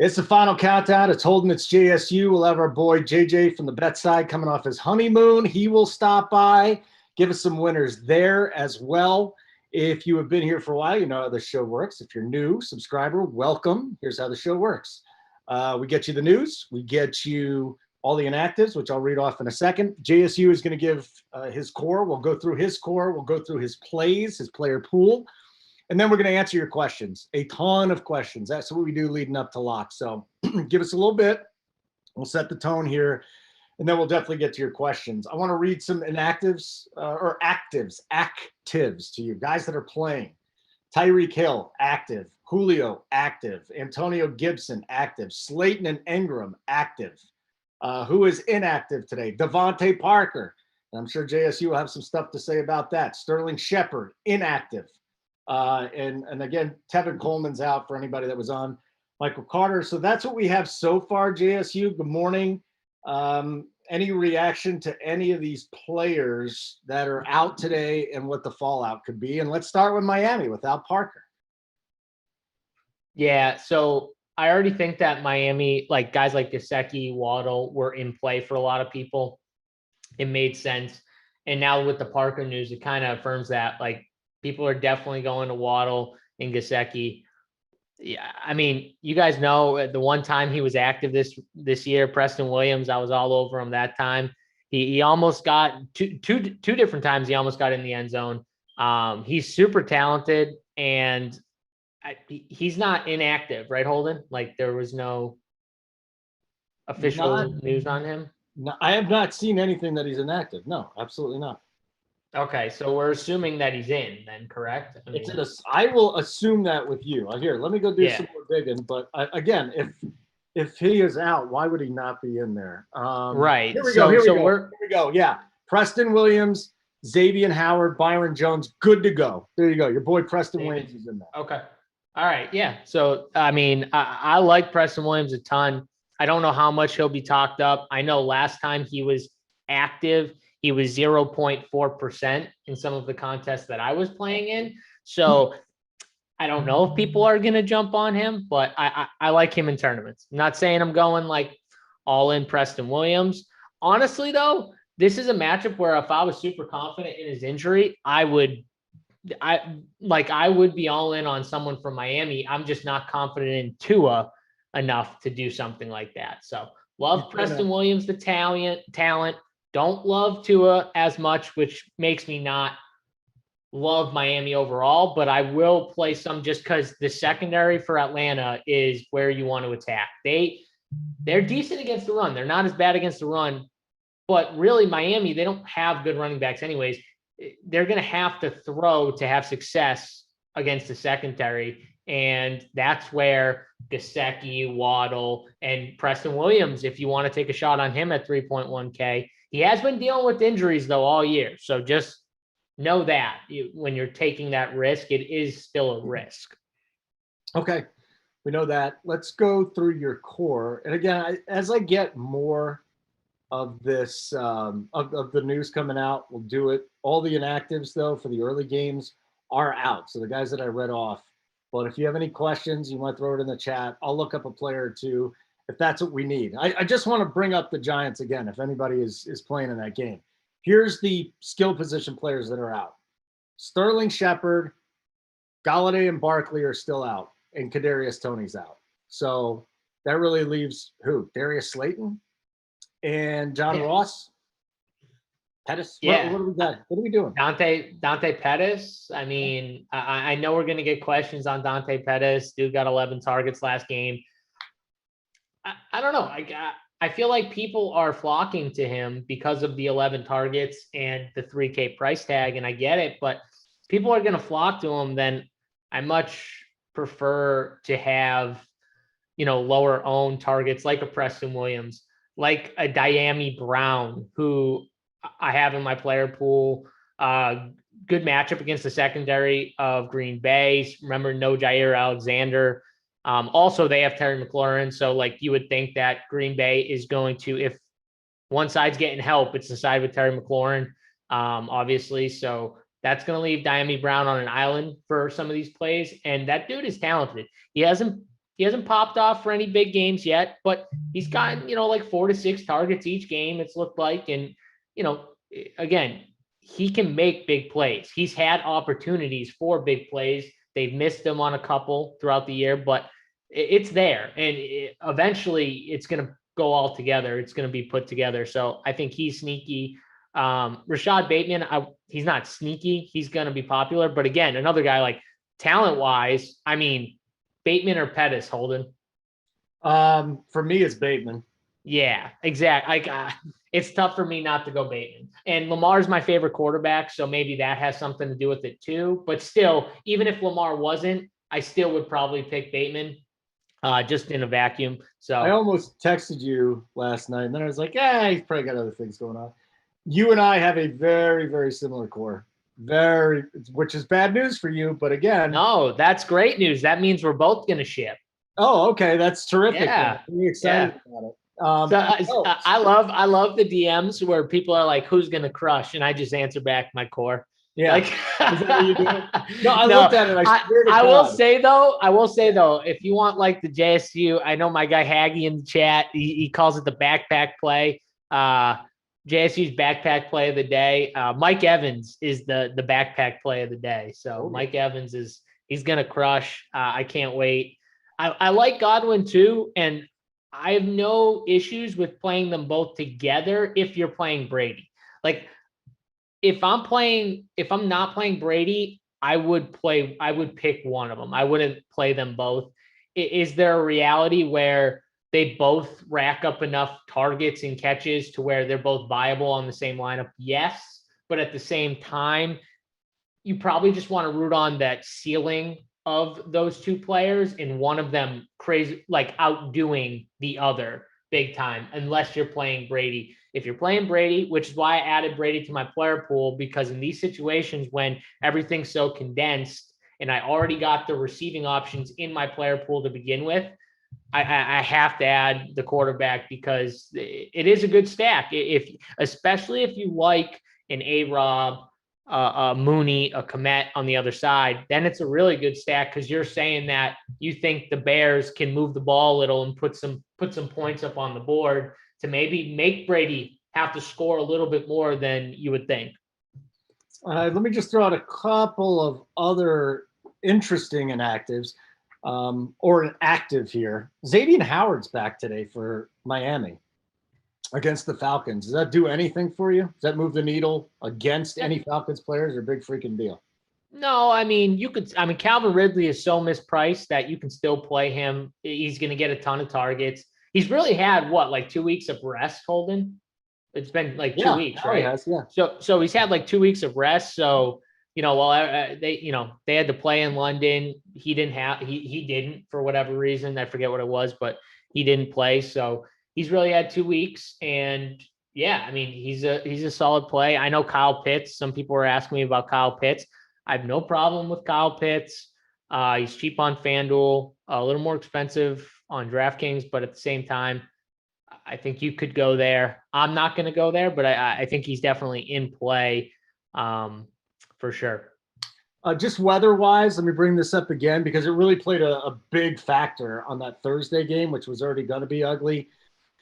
It's the final countdown. It's holding its JSU. We'll have our boy JJ from the bet side coming off his honeymoon. He will stop by, give us some winners there as well. If you have been here for a while, you know how the show works. If you're new subscriber, welcome. Here's how the show works. We get you the news. We get you all the inactives, which I'll read off in a second. JSU is going to give his core. We'll go through his core. We'll go through his plays, his player pool. And then we're going to answer your questions, a ton of questions. That's what we do leading up to lock. So give us a little bit. We'll set the tone here, and then we'll definitely get to your questions. I want to read some inactives or actives to you, guys that are playing. Tyreek Hill, active. Julio, active. Antonio Gibson, active. Slayton and Ingram, active. Who is inactive today? Devontae Parker. I'm sure JSU will have some stuff to say about that. Sterling Shepard, inactive. And again, Tevin Coleman's out for anybody that was on. Michael Carter. So that's what we have so far, JSU. Good morning. Any reaction to any of these players that are out today and what the fallout could be? And let's start with Miami without Parker. Yeah, so I already think that Miami, like guys like Gesicki, Waddle, were in play for a lot of people. It made sense. And now with the Parker news, it kind of affirms that, like, people are definitely going to Waddle and Gesicki. Yeah, I mean, you guys know the one time he was active this year, Preston Williams, I was all over him that time. He almost got two different times. He almost got in the end zone. He's super talented, and he's not inactive, right, Holden? Like, there was no official news on him. No, I have not seen anything that he's inactive. No, absolutely not. Okay, so we're assuming that he's in, then, correct? I will assume that with you. Here, let me go do some more digging. But again, if he is out, why would he not be in there? Right. Here we go. Yeah, Preston Williams, Xavier Howard, Byron Jones, good to go. There you go. Your boy Preston Williams is in there. Okay. All right. Yeah. So I mean, I like Preston Williams a ton. I don't know how much he'll be talked up. I know last time he was active, he was 0.4% in some of the contests that I was playing in. So I don't know if people are going to jump on him, but I like him in tournaments. I'm not saying I'm going like all in Preston Williams. Honestly, though, this is a matchup where if I was super confident in his injury, I would be all in on someone from Miami. I'm just not confident in Tua enough to do something like that. So love Preston Williams, the talent. Don't love Tua as much, which makes me not love Miami overall, but I will play some just because the secondary for Atlanta is where you want to attack. They're decent against the run. They're not as bad against the run, but really Miami, they don't have good running backs anyways. They're going to have to throw to have success against the secondary. And that's where Gesicki, Waddle, and Preston Williams, if you want to take a shot on him at 3.1K, he has been dealing with injuries, though, all year. So just know that when you're taking that risk, it is still a risk. Okay. We know that. Let's go through your core. And again, as I get more of this, of the news coming out, we'll do it. All the inactives, though, for the early games are out. So the guys that I read off. But if you have any questions, you want to throw it in the chat. I'll look up a player or two if that's what we need. I just want to bring up the Giants again if anybody is playing in that game. Here's the skill position players that are out. Sterling Shepard, Galladay, and Barkley are still out, and Kadarius Toney's out. So that really leaves who? Darius Slayton and John Ross? Pettis? Yeah. What do we got? What are we doing? Dante Pettis. I mean, I know we're going to get questions on Dante Pettis. Dude got 11 targets last game. I don't know. I feel like people are flocking to him because of the 11 targets and the 3K price tag, and I get it, but people are going to flock to him, then I much prefer to have, lower owned targets like a Preston Williams, like a Diami Brown, who I have in my player pool. Good matchup against the secondary of Green Bay. Remember, no Jair Alexander. Also, they have Terry McLaurin. So, you would think that Green Bay is going to, if one side's getting help, it's the side with Terry McLaurin, obviously. So that's going to leave Diami Brown on an island for some of these plays. And that dude is talented. He hasn't He hasn't popped off for any big games yet, but he's gotten, like 4 to 6 targets each game, it's looked like. And, again, he can make big plays. He's had opportunities for big plays. They've missed him on a couple throughout the year, but it's there. And eventually it's going to go all together. It's going to be put together. So I think he's sneaky. Rashad Bateman, he's not sneaky. He's going to be popular. But again, another guy like talent-wise, I mean, Bateman or Pettis, Holden? For me, it's Bateman. Yeah, exactly. It's tough for me not to go Bateman. And Lamar's my favorite quarterback, so maybe that has something to do with it too. But still, even if Lamar wasn't, I still would probably pick Bateman, just in a vacuum. So I almost texted you last night, and then I was like, he's probably got other things going on. You and I have a very, very similar core. Which is bad news for you, but again. No, that's great news. That means we're both going to ship. Oh, okay. That's terrific. Yeah. I'm really excited about it. I love the DMs where people are like, who's going to crush? And I just answer back my core. Yeah. Like, is that what you do? No, I looked at it. I will say though, if you want like the JSU, I know my guy Haggy in the chat, he calls it the backpack play. JSU's backpack play of the day. Mike Evans is the backpack play of the day. So Mike Evans he's going to crush. I can't wait. I like Godwin too. And I have no issues with playing them both together if you're playing Brady. Like if I'm not playing Brady, I would pick one of them. I wouldn't play them both. Is there a reality where they both rack up enough targets and catches to where they're both viable on the same lineup? Yes. But at the same time, you probably just want to root on that ceiling of those two players and one of them crazy, like outdoing the other big time, unless you're playing Brady. If you're playing Brady, which is why I added Brady to my player pool, because in these situations when everything's so condensed and I already got the receiving options in my player pool to begin with, I have to add the quarterback because it is a good stack. Especially if you like an A-Rob, a Mooney, a Komet on the other side, then it's a really good stack because you're saying that you think the Bears can move the ball a little and put some points up on the board to maybe make Brady have to score a little bit more than you would think. Let me just throw out a couple of other interesting inactives. Or an active here. Xavier Howard's back today for Miami against the Falcons. Does that do anything for you? Does that move the needle against any Falcons players, or big freaking deal? No, I mean, Calvin Ridley is so mispriced that you can still play him. He's going to get a ton of targets. He's really had like 2 weeks of rest, Holden? It's been like 2 weeks, right? He has, yeah. So he's had like 2 weeks of rest. So, they had to play in London. He didn't for whatever reason. I forget what it was, but he didn't play. So he's really had 2 weeks. And yeah, I mean, he's a solid play. I know Kyle Pitts. Some people were asking me about Kyle Pitts. I have no problem with Kyle Pitts. He's cheap on FanDuel, a little more expensive on DraftKings, but at the same time, I think you could go there. I'm not going to go there, but I think he's definitely in play. For sure. Just weather-wise, let me bring this up again because it really played a big factor on that Thursday game, which was already going to be ugly.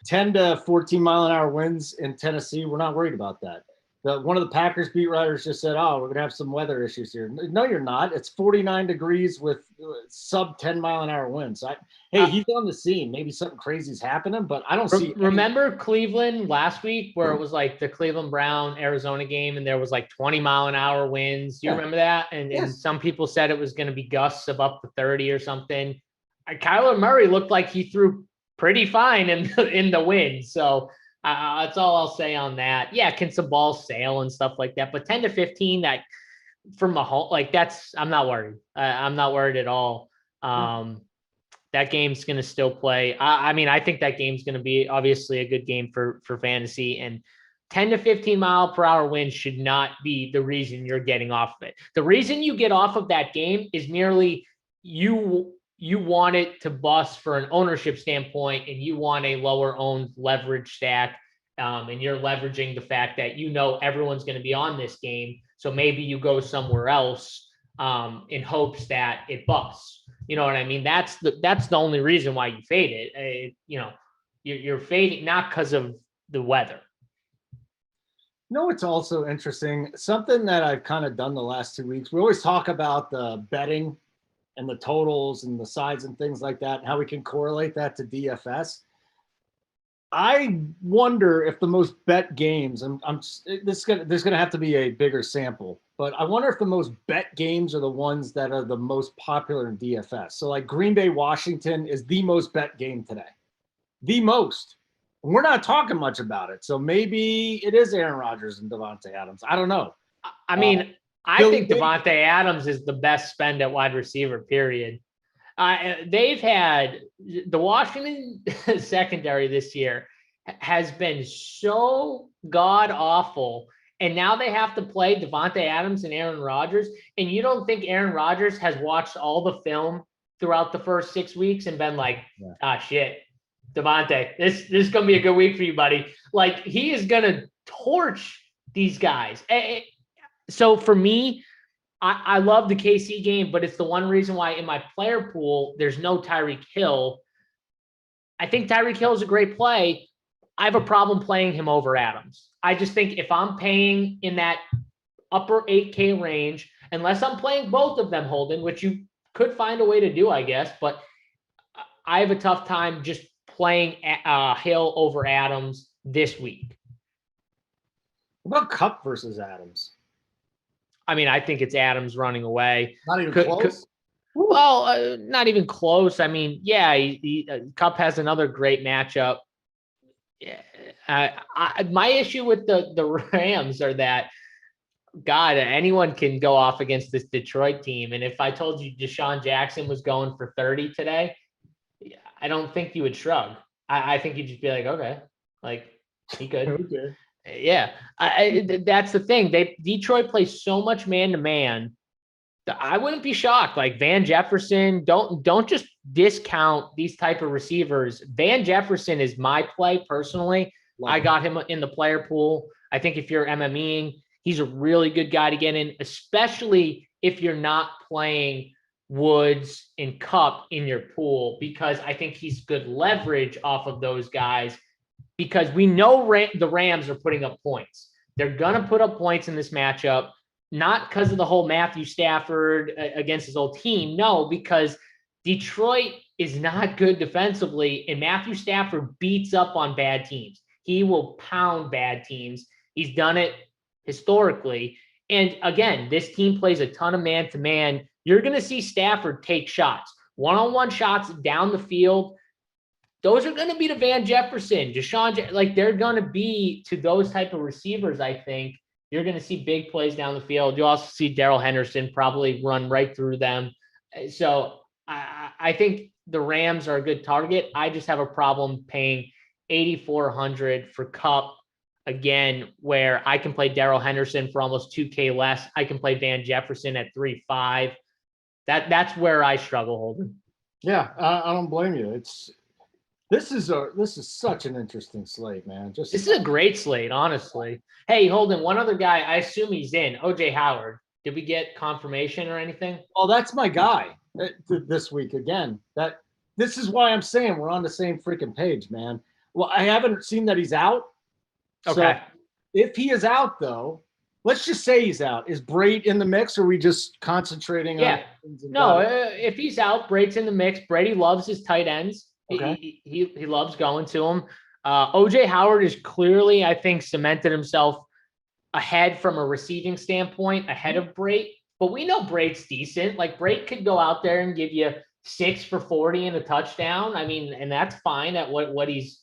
10 to 14-mile-an-hour winds in Tennessee, we're not worried about that. One of the Packers beat writers just said, we're going to have some weather issues here. No, you're not. It's 49 degrees with sub 10-mile-an-hour winds. He's on the scene. Maybe something crazy's happening, but I don't see. Remember Cleveland last week where it was like the Cleveland Brown Arizona game and there was like 20-mile-an-hour winds? Do you remember that? And some people said it was going to be gusts of up to 30 or something. Kyler Murray looked like he threw pretty fine in the wind. So that's all I'll say on that. Yeah, can some balls sail and stuff like that, but 10 to 15, that from a home, like I'm not worried. I'm not worried at all. That game's going to still play. I think that game's going to be obviously a good game for fantasy, and 10 to 15 mile per hour winds should not be the reason you're getting off of it. The reason you get off of that game is merely you want it to bust for an ownership standpoint, and you want a lower owned leverage stack. And you're leveraging the fact that everyone's going to be on this game. So maybe you go somewhere else in hopes that it busts. You know what I mean? That's the only reason why you fade it. You're fading not because of the weather. No, it's also interesting. Something that I've kind of done the last 2 weeks. We always talk about the betting and the totals and the sides and things like that, and how we can correlate that to DFS. I wonder if the most bet games, there's gonna have to be a bigger sample, but I wonder if the most bet games are the ones that are the most popular in DFS. So like Green Bay, Washington is the most bet game today, the most. And we're not talking much about it, so maybe it is Aaron Rodgers and Devontae Adams. I don't know. I mean, I think Devontae Adams is the best spend at wide receiver, period. They've had the Washington secondary this year has been so god awful. And now they have to play Devontae Adams and Aaron Rodgers. And you don't think Aaron Rodgers has watched all the film throughout the first 6 weeks and been like, shit, Devontae, this is going to be a good week for you, buddy. Like, he is going to torch these guys. So for me, I love the KC game, but it's the one reason why in my player pool, there's no Tyreek Hill. I think Tyreek Hill is a great play. I have a problem playing him over Adams. I just think if I'm paying in that upper 8K range, unless I'm playing both of them, Holden, which you could find a way to do, I guess, but I have a tough time just playing Hill over Adams this week. What about Kupp versus Adams? I mean, I think it's Adams running away. Not even close? Well, not even close. I mean, yeah, Kupp has another great matchup. My issue with the Rams are that, God, anyone can go off against this Detroit team. And if I told you Deshaun Jackson was going for 30 today, I don't think you would shrug. I think you'd just be like, okay, like he could. Okay. Yeah, that's the thing. Detroit plays so much man-to-man. I wouldn't be shocked. Like Van Jefferson, don't just discount these type of receivers. Van Jefferson is my play personally. I got him in the player pool. I think if you're MMEing, he's a really good guy to get in, especially if you're not playing Woods and Kupp in your pool, because I think he's good leverage off of those guys. Because we know the Rams are putting up points. They're going to put up points in this matchup, not because of the whole Matthew Stafford against his old team. No, because Detroit is not good defensively, and Matthew Stafford beats up on bad teams. He will pound bad teams. He's done it historically. And again, this team plays a ton of man-to-man. You're going to see Stafford take shots, one-on-one shots down the field. Those are going to be to Van Jefferson, Deshaun, like they're going to be to those type of receivers. I think you're going to see big plays down the field. You also see Darrell Henderson probably run right through them. So I think the Rams are a good target. I just have a problem paying $8,400 for Kupp again, where I can play Darrell Henderson for almost $2K less. I can play Van Jefferson at 3.5. That's where I struggle, Holden. Yeah, I don't blame you. This is such an interesting slate, man. This is a great slate, honestly. Hey, Holden, one other guy, I assume he's in, OJ Howard. Did we get confirmation or anything? Oh, that's my guy this week again. This is why I'm saying we're on the same freaking page, man. Well, I haven't seen that he's out. Okay. So if he is out, though, let's just say he's out. Is Brate in the mix, or are we just concentrating on? No, if he's out, Brate's in the mix. Brady loves his tight ends. Okay. He loves going to him. OJ Howard is clearly, I think, cemented himself ahead from a receiving standpoint, ahead of Brate. But we know Brate's decent. Like Brate could go out there and give you 6 for 40 and a touchdown. I mean, and that's fine at what he's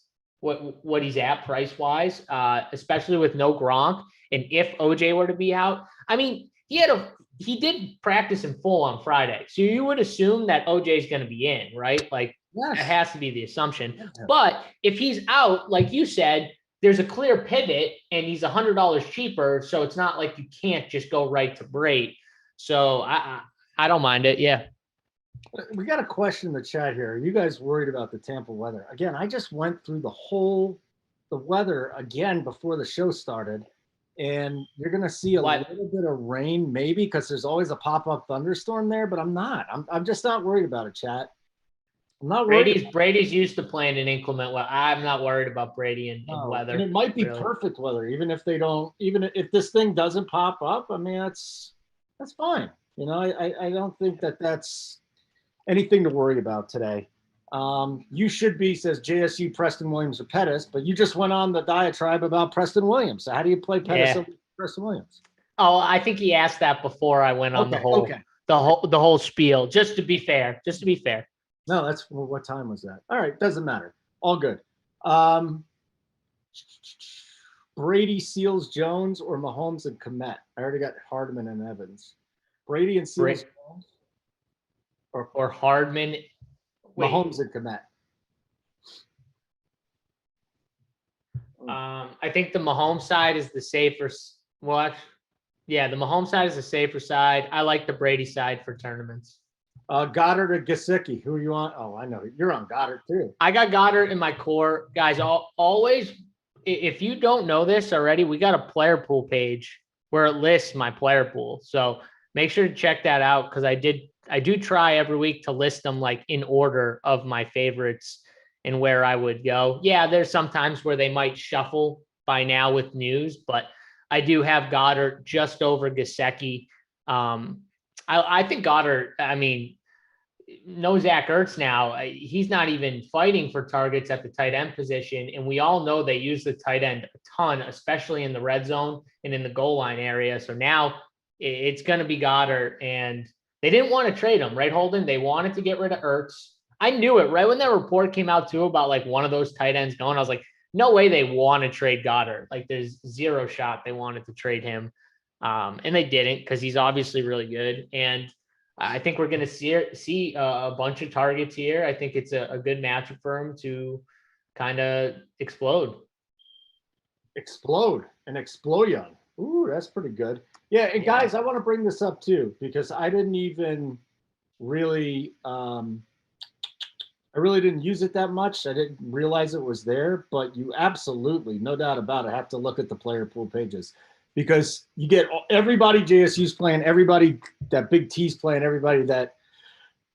at price wise, especially with no Gronk. And if OJ were to be out, I mean, he did practice in full on Friday, so you would assume that OJ is going to be in, right? Like. Yes. It has to be the assumption. Yes. But if he's out, like you said, there's a clear pivot and he's $100 cheaper. So it's not like you can't just go right to Brate. So I don't mind it. Yeah. We got a question in the chat here. Are you guys worried about the Tampa weather? Again, I just went through the weather again before the show started. and you're going to see a little bit of rain, maybe, because there's always a pop-up thunderstorm there. But I'm just not worried about it, chat. I'm not worried. Brady's used to playing in inclement weather. I'm not worried about Brady in weather. And it might be really. perfect weather, even if if this thing doesn't pop up. I mean, that's fine. You know, I don't think that's anything to worry about today. You should be, says JSU, Preston Williams, or Pettis, but you just went on the diatribe about Preston Williams. So how do you play Pettis over Preston Williams? Oh, I think he asked that before I went on the whole spiel. Just to be fair. No, what time was that? All right, doesn't matter. All good. Brady, Seals, Jones, or Mahomes and Kmet? I already got Hardman and Evans. Brady and Seals, Jones, or Hardman. Mahomes and Kmet. I think the Mahomes side is the safer. Well, yeah, the Mahomes side is the safer side. I like the Brady side for tournaments. Goddard or Gesicki? Who are you on? Oh, I know. You're on Goddard, too. I got Goddard in my core. Guys, always, if you don't know this already, we got a player pool page where it lists my player pool. So make sure to check that out, because I do try every week to list them like in order of my favorites and where I would go. Yeah, there's some times where they might shuffle by now with news, but I do have Goddard just over Gesicki. I think Goddard, I mean, no Zach Ertz now. He's not even fighting for targets at the tight end position. And we all know they use the tight end a ton, especially in the red zone and in the goal line area. So now it's going to be Goddard. And they didn't want to trade him, right, Holden? They wanted to get rid of Ertz. I knew it right when that report came out too about like one of those tight ends going. I was like, no way they want to trade Goddard. Like there's zero shot they wanted to trade him. And they didn't, because he's obviously really good. And I think we're going to see a bunch of targets here. I think it's a good matchup for him to kind of explode. An explosion. Ooh, that's pretty good. Yeah, and guys, I want to bring this up too, because I didn't even really I really didn't use it that much. I didn't realize it was there, but you absolutely, no doubt about it, have to look at the player pool pages, because you get everybody JSU's playing, everybody that Big T's playing, everybody that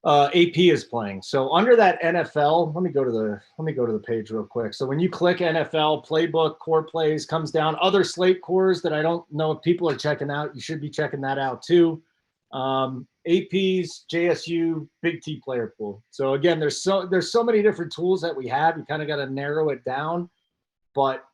AP is playing. So under that NFL, let me go to the page real quick. So when you click NFL playbook, core plays, comes down other slate cores that I don't know if people are checking out. You should be checking that out too. AP's JSU Big T player pool. So again, there's so many different tools that we have. You kind of got to narrow it down, but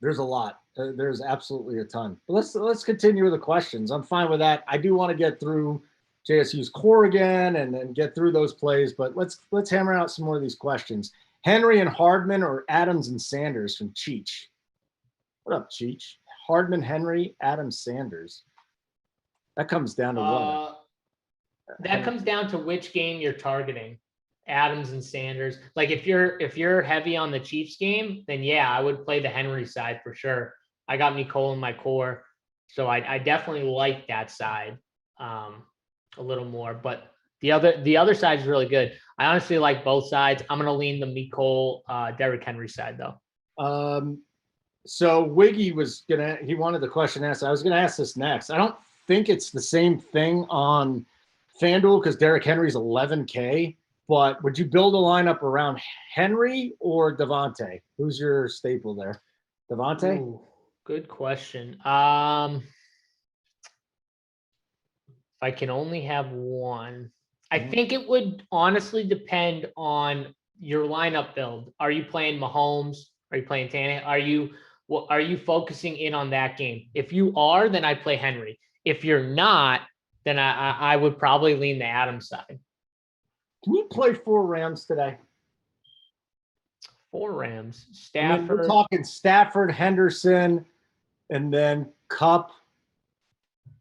there's a lot. There's absolutely a ton. But let's continue with the questions. I'm fine with that. I do want to get through JSU's core again and then get through those plays, but let's hammer out some more of these questions. Henry and Hardman, or Adams and Sanders from Cheech? What up, Cheech? Hardman, Henry, Adams, Sanders. That comes down to what? That comes down to which game you're targeting. Adams and Sanders. Like if you're heavy on the Chiefs game, then yeah, I would play the Henry side for sure. I got Nicole in my core, so I definitely like that side a little more. But the other side is really good. I honestly like both sides. I'm gonna lean the Nicole Derrick Henry side though. So Wiggy he wanted the question asked. I was gonna ask this next. I don't think it's the same thing on FanDuel because Derrick Henry's 11K. But would you build a lineup around Henry or Devontae? Who's your staple there? Devontae? Ooh, good question. If I can only have one, I think it would honestly depend on your lineup build. Are you playing Mahomes? Are you playing Tannehill? Are you focusing in on that game? If you are, then I'd play Henry. If you're not, then I would probably lean the Adams side. Can you play 4 Rams today? 4 Rams. Stafford. I mean, we're talking Stafford, Henderson, and then Kupp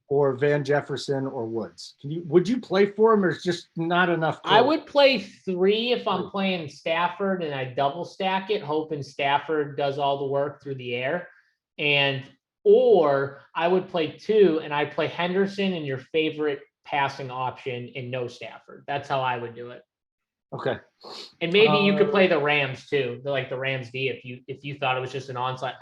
or Van Jefferson or Woods. Would you play for him, or is just not enough? I would play 3 if I'm playing Stafford and I double stack it, hoping Stafford does all the work through the air. Or I would play 2 and I play Henderson and your favorite passing option and no Stafford. That's how I would do it. Okay. And maybe you could play the Rams too, like the Rams D if you thought it was just an onslaught.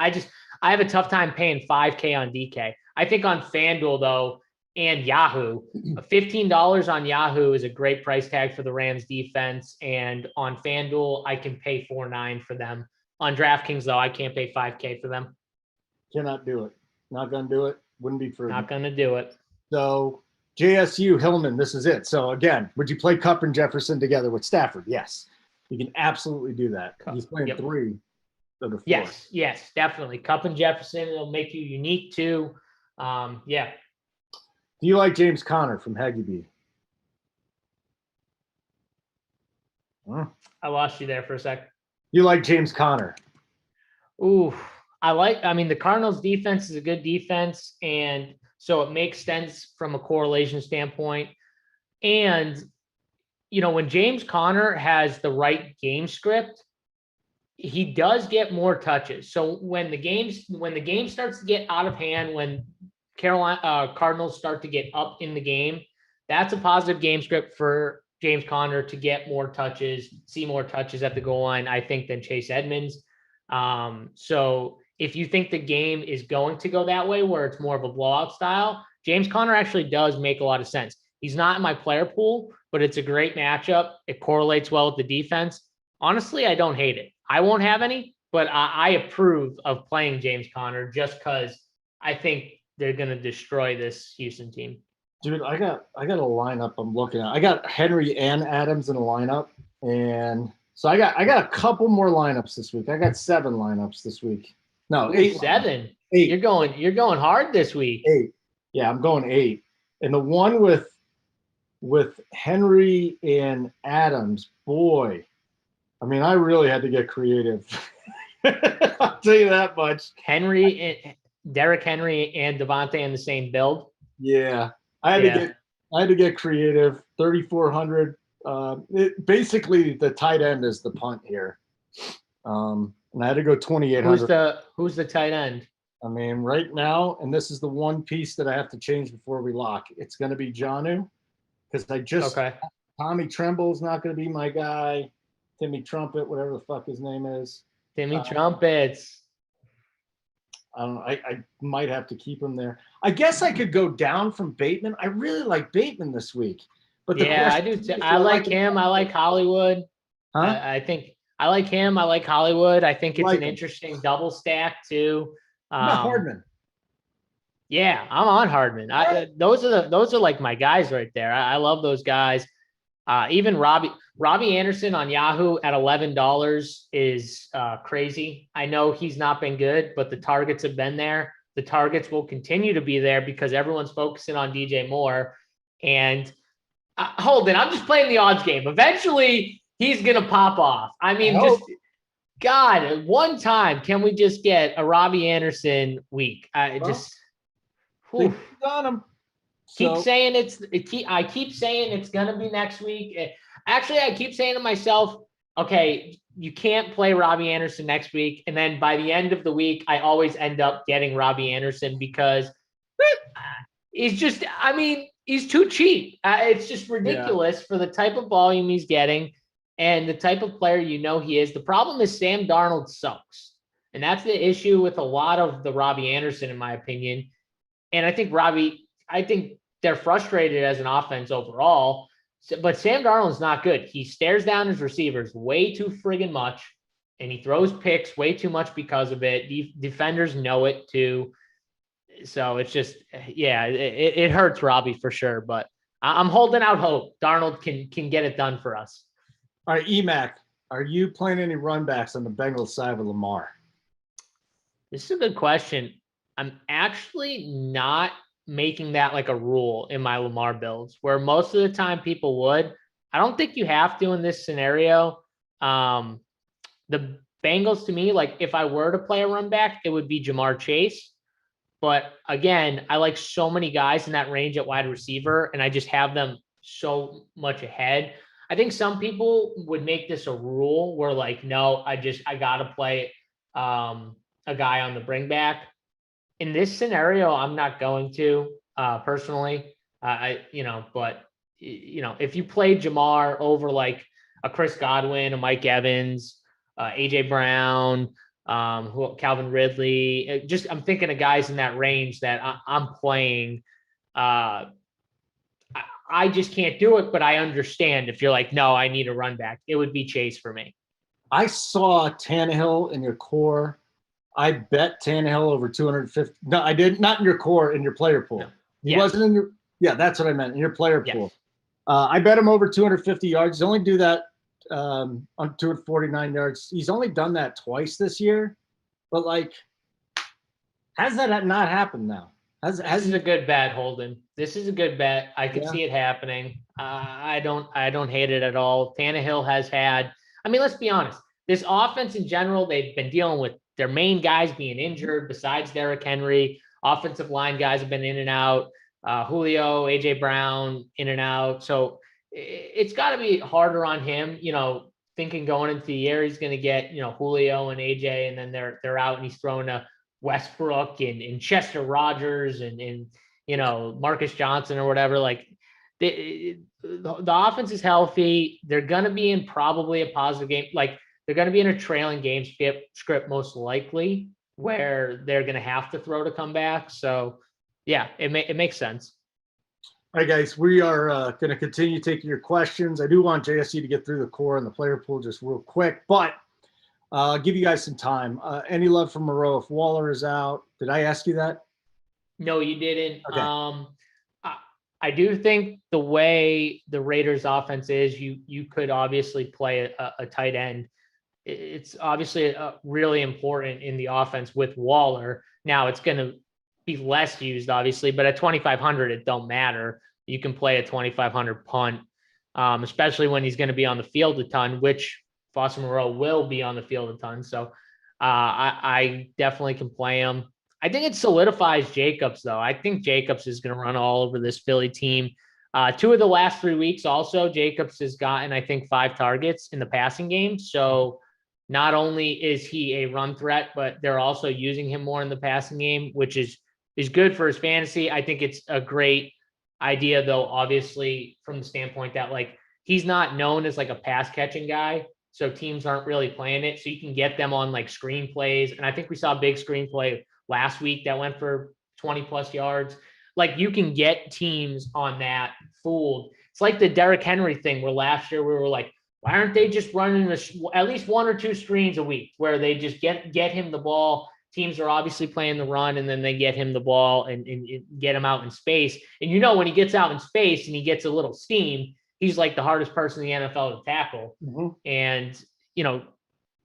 I have a tough time paying 5K on DK. I think on FanDuel though, and Yahoo, $15 on Yahoo is a great price tag for the Rams defense. And on FanDuel, I can pay 4.9 for them. On DraftKings though, I can't pay 5K for them. Cannot do it. Not going to do it. Wouldn't be prudent. Not going to do it. So JSU, Hillman, this is it. So again, would you play Cup and Jefferson together with Stafford? Yes. You can absolutely do that. He's playing 3 of the 4. Yes, definitely. Cup and Jefferson, it'll make you unique too. Yeah. Do you like James Conner from Haggerty? I lost you there for a sec. You like James Conner? Ooh, I mean, the Cardinals defense is a good defense, and so it makes sense from a correlation standpoint. And, you know, when James Conner has the right game script, he does get more touches. So when the game starts to get out of hand, when Cardinals start to get up in the game, that's a positive game script for James Conner to get more touches, see more touches at the goal line, I think, than Chase Edmonds. So if you think the game is going to go that way, where it's more of a blowout style, James Conner actually does make a lot of sense. He's not in my player pool, but it's a great matchup. It correlates well with the defense. Honestly, I don't hate it. I won't have any, but I approve of playing James Conner just because I think they're going to destroy this Houston team. Dude, I got a lineup I'm looking at. I got Henry and Adams in a lineup, and so I got a couple more lineups this week. I got 7 lineups this week. No, 8. 7. 8. You're going hard this week. 8. Yeah, I'm going 8. And the one with Henry and Adams, boy, I mean, I really had to get creative. I'll tell you that much. Derrick Henry and Devontae in the same build. Yeah, I had to get creative. 3,400. Basically, the tight end is the punt here, and I had to go 2,800. Who's the tight end? I mean, right now, and this is the one piece that I have to change before we lock. It's going to be Jonnu, because Tommy Tremble's not going to be my guy. Timmy Trumpet, whatever the fuck his name is. Timmy Trumpets. I don't know. I might have to keep him there. I guess I could go down from Bateman. I really like Bateman this week. But I do too. I like him. I like Hollywood. Huh? I think I like him. I like Hollywood. I think it's an interesting double stack too. Hardman. Yeah, I'm on Hardman. Those are like my guys right there. I love those guys. Even Robbie Anderson on Yahoo at $11 is crazy. I know he's not been good, but the targets have been there. The targets will continue to be there because everyone's focusing on DJ Moore. And Holden, I'm just playing the odds game. Eventually, he's going to pop off. I mean, God, one time, can we just get a Robbie Anderson week? On him. I keep saying it's gonna be next week. Actually, I keep saying to myself, okay, you can't play Robbie Anderson next week. And then by the end of the week, I always end up getting Robbie Anderson because he's too cheap. It's just ridiculous for the type of volume he's getting and the type of player he is. The problem is Sam Darnold sucks. And that's the issue with a lot of the Robbie Anderson, in my opinion. And I think they're frustrated as an offense overall, but Sam Darnold's not good. He stares down his receivers way too friggin' much, and he throws picks way too much because of it. Defenders know it too. So it's just, it hurts Robbie for sure, but I'm holding out hope Darnold can get it done for us. All right, EMAC, are you playing any run backs on the Bengals side of Lamar? This is a good question. I'm actually not making that like a rule in my Lamar builds, where most of the time people would. I don't think you have to in this scenario. The Bengals, to me, like if I were to play a run back, it would be Jamar Chase. But again, I like so many guys in that range at wide receiver, and I just have them so much ahead. I think some people would make this a rule where like, no, I got to play a guy on the bring back. In this scenario, I'm not going to personally, but if you play Jamar over like a Chris Godwin, a Mike Evans, AJ Brown, Calvin Ridley. I'm thinking of guys in that range that I'm playing. I just can't do it, but I understand if you're like, no, I need a run back. It would be Chase for me. I saw Tannehill in your core. I bet Tannehill over 250. No, I did not in your core, in your player pool. No. He wasn't in your. Yeah, that's what I meant, in your player pool. I bet him over 250 yards. He's only do that on 249 yards. He's only done that twice this year, but like, has that not happened now? This is a good bet, Holden. This is a good bet. I could see it happening. I don't hate it at all. Tannehill has had. I mean, let's be honest. This offense in general, they've been dealing with their main guys being injured. Besides Derrick Henry, offensive line guys have been in and out. Julio, AJ Brown, in and out. So it's got to be harder on him. You know, thinking going into the year, he's going to get Julio and AJ, and then they're out, and he's throwing a Westbrook and Chester Rogers and Marcus Johnson or whatever. Like the offense is healthy. They're going to be in probably a positive game. Like they're going to be in a trailing game script most likely, where they're going to have to throw to come back. So yeah, it makes sense. All right, guys, we are going to continue taking your questions. I do want JSU to get through the core and the player pool just real quick, but I'll give you guys some time. Any love from Moreau if Waller is out? Did I ask you that? No, you didn't. Okay. I do think the way the Raiders offense is, you could obviously play a tight end. It's obviously really important in the offense with Waller. Now it's going to be less used, obviously, but at 2,500, it don't matter. You can play a 2,500 punt, especially when he's going to be on the field a ton, which Foster Moreau will be on the field a ton. So I definitely can play him. I think it solidifies Jacobs, though. I think Jacobs is going to run all over this Philly team. 2 of the last 3 weeks also, Jacobs has gotten, I think, 5 targets in the passing game. So not only is he a run threat, but they're also using him more in the passing game, which is good for his fantasy. I think it's a great idea, though, obviously, from the standpoint that, like, he's not known as like a pass catching guy. So teams aren't really playing it. So you can get them on like screenplays. And I think we saw a big screenplay last week that went for 20 plus yards. Like you can get teams on that fooled. It's like the Derrick Henry thing where last year we were like, why aren't they just running at least 1 or 2 screens a week where they just get him the ball? Teams are obviously playing the run, and then they get him the ball and get him out in space. And when he gets out in space and he gets a little steam, he's like the hardest person in the NFL to tackle. Mm-hmm. And,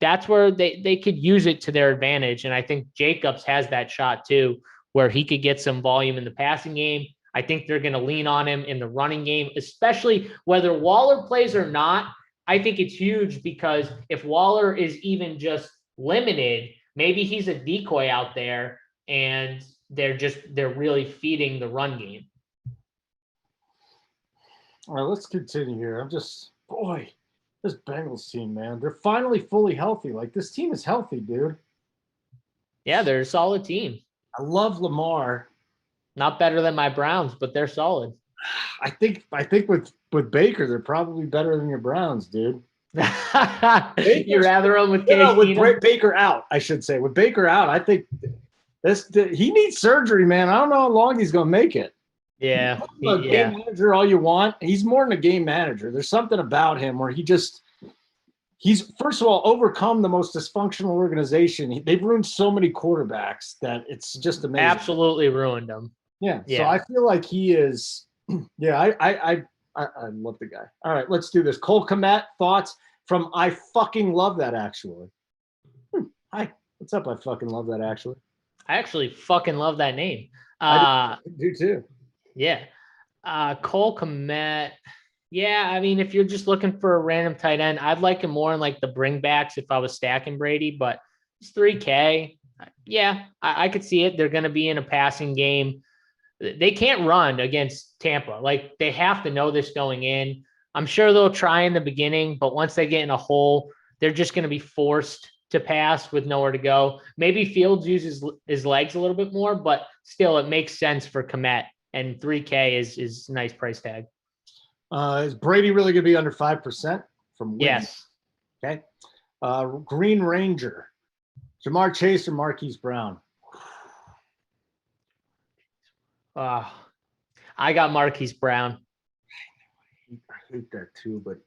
that's where they could use it to their advantage. And I think Jacobs has that shot too, where he could get some volume in the passing game. I think they're going to lean on him in the running game, especially whether Waller plays or not. I think it's huge because if Waller is even just limited, maybe he's a decoy out there and they're really feeding the run game. All right, let's continue here. This Bengals team, man, they're finally fully healthy. Like, this team is healthy, dude. Yeah, they're a solid team. I love Lamar. Not better than my Browns, but they're solid. I think with Baker, they're probably better than your Browns, dude. You'd rather him with Case with Baker out, I should say. With Baker out, I think he needs surgery, man. I don't know how long he's going to make it. Yeah. Game manager all you want. He's more than a game manager. There's something about him where he's first of all overcome the most dysfunctional organization. They've ruined so many quarterbacks that it's just amazing. Absolutely ruined them. Yeah. So I feel like he is. Yeah, I love the guy. All right, let's do this. Cole Kmet, thoughts from I fucking love that actually. Hi, what's up? I fucking love that actually. I actually fucking love that name. I do too. Yeah. Cole Kmet. Yeah, I mean, if you're just looking for a random tight end, I'd like him more in like the bringbacks if I was stacking Brady, but it's $3K. Yeah, I could see it. They're going to be in a passing game. They can't run against Tampa. Like, they have to know this going in. I'm sure they'll try in the beginning, but once they get in a hole, they're just going to be forced to pass with nowhere to go. Maybe Fields uses his legs a little bit more, but still it makes sense for Kmet. And $3K is a nice price tag. Is Brady really going to be under 5% from wins? Yes. Okay. Green Ranger. Jamar Chase or Marquise Brown? I got Marquise Brown. I hate that too, but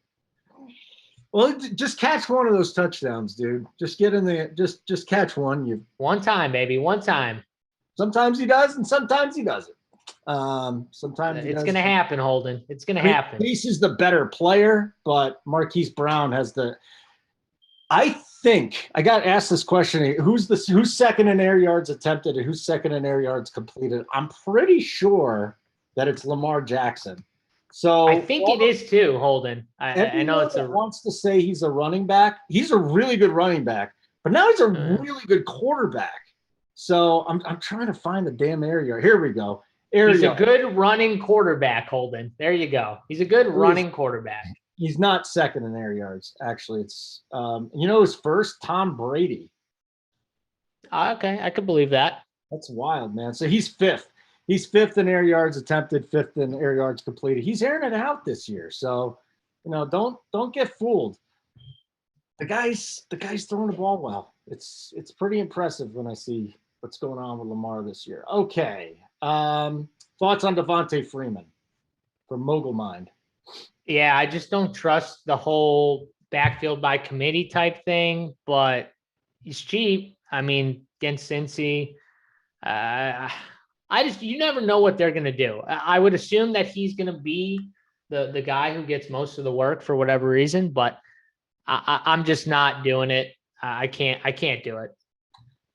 well, just catch one of those touchdowns, dude. Just get in there. Just catch one. One time, baby. One time. Sometimes he does, and sometimes he doesn't. Sometimes he It's does. going to happen, Holden. It's going to I mean, happen. Chase is the better player, but Marquise Brown has the. I think I got asked this question: who's second in air yards attempted and who's second in air yards completed? I'm pretty sure that it's Lamar Jackson. So I think it is too, Holden. I know it's wants to say he's a running back. He's a really good running back, but now he's a really good quarterback. So I'm trying to find the damn air yard. Here we go. He's a good running quarterback, Holden. There you go. He's a good running quarterback. He's not second in air yards. Actually, it's his first, Tom Brady. Okay, I could believe that. That's wild, man. So he's fifth. He's fifth in air yards attempted, fifth in air yards completed. He's airing it out this year. So, don't get fooled. The guy's throwing the ball well. It's pretty impressive when I see what's going on with Lamar this year. Okay. Thoughts on Devontae Freeman from Mogul Mind? Yeah, I just don't trust the whole backfield by committee type thing, but he's cheap. I mean, against Cincy, you never know what they're going to do. I would assume that he's going to be the guy who gets most of the work for whatever reason, but I'm just not doing it. I can't do it.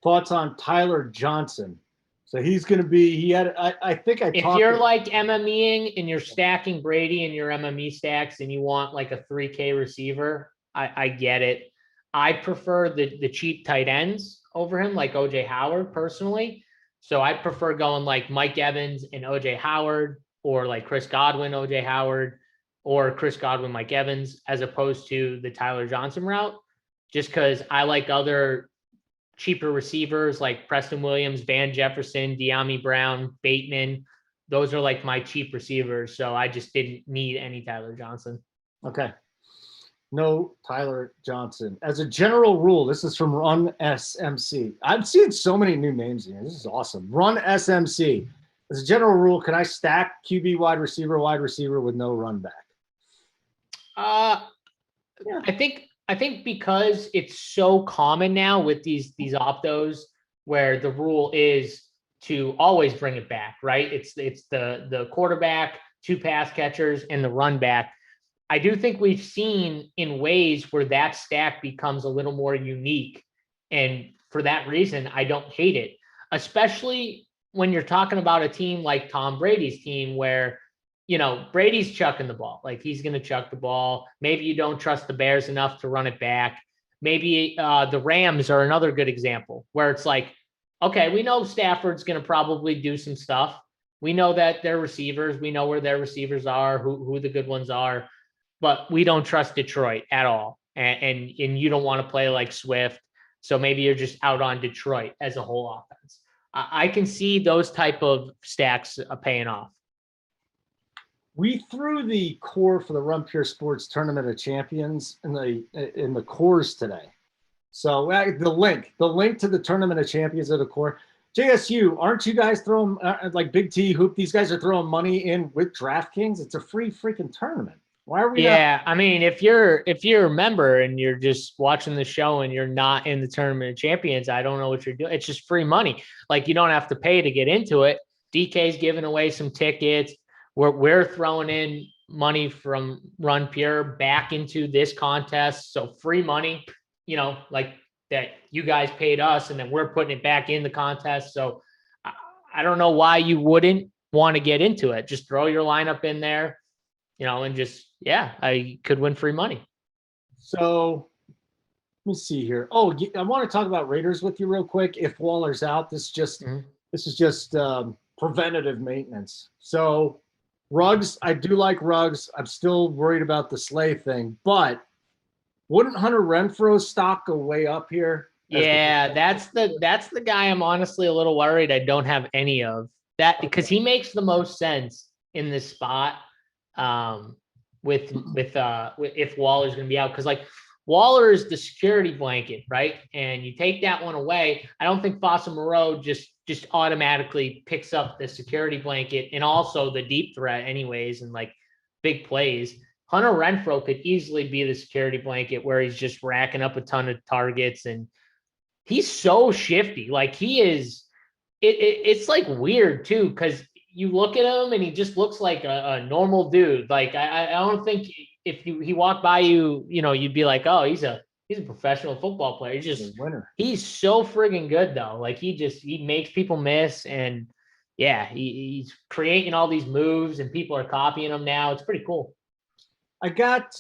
Thoughts on Tyler Johnson? So he's going to be. I think I. If you're like MMEing and you're stacking Brady in your MME stacks and you want like a 3K receiver, I get it. I prefer the cheap tight ends over him, like OJ Howard personally. So I prefer going like Mike Evans and OJ Howard, or like Chris Godwin, OJ Howard, or Chris Godwin, Mike Evans, as opposed to the Tyler Johnson route, just because I like other cheaper receivers like Preston Williams, Van Jefferson, De'Ami Brown, Bateman. Those are like my cheap receivers. So I just didn't need any Tyler Johnson. Okay. No Tyler Johnson. As a general rule, this is from Run SMC. I've seen so many new names here. This is awesome. Run SMC. As a general rule, can I stack QB wide receiver with no run back? Yeah. I think because it's so common now with these optos where the rule is to always bring it back, right? It's the quarterback, two pass catchers, and the run back. I do think we've seen in ways where that stack becomes a little more unique. And for that reason, I don't hate it, especially when you're talking about a team like Tom Brady's team where, Brady's chucking the ball. Like, he's going to chuck the ball. Maybe you don't trust the Bears enough to run it back. Maybe the Rams are another good example where it's like, okay, we know Stafford's going to probably do some stuff. We know that their receivers, we know where their receivers are, who the good ones are, but we don't trust Detroit at all. And you don't want to play like Swift. So maybe you're just out on Detroit as a whole offense. I can see those type of stacks paying off. We threw the core for the Run Pure Sports Tournament of Champions in the cores today. So the link to the Tournament of Champions of the core. JSU, aren't you guys throwing like BigT, Hoop? These guys are throwing money in with DraftKings. It's a free freaking tournament. Why are we? Yeah, I mean, if you're a member and you're just watching the show and you're not in the Tournament of Champions, I don't know what you're doing. It's just free money. Like, you don't have to pay to get into it. DK's giving away some tickets. We're throwing in money from Run Pure back into this contest. So free money, like that you guys paid us, and then we're putting it back in the contest. So I don't know why you wouldn't want to get into it. Just throw your lineup in there, and just, I could win free money. So let me see here. Oh, I want to talk about Raiders with you real quick. If Waller's out, this is just preventative maintenance. So Ruggs, I do like Ruggs. I'm still worried about the Slay thing, but wouldn't Hunter Renfro's stock go way up here? Yeah, that's the guy I'm honestly a little worried I don't have any of that, because he makes the most sense in this spot. With if Waller's going to be out, because like Waller is the security blanket, right? And you take that one away. I don't think Foster Moreau just automatically picks up the security blanket and also the deep threat anyways, and like big plays. Hunter Renfrow could easily be the security blanket where he's just racking up a ton of targets, and he's so shifty. Like he is, it's like weird too, because you look at him and he just looks like a normal dude. Like I don't think if he walked by you, you'd be like, oh, he's a professional football player. He's just winner. He's so friggin' good though. Like he makes people miss, and yeah, he's creating all these moves and people are copying him now. It's pretty cool. I got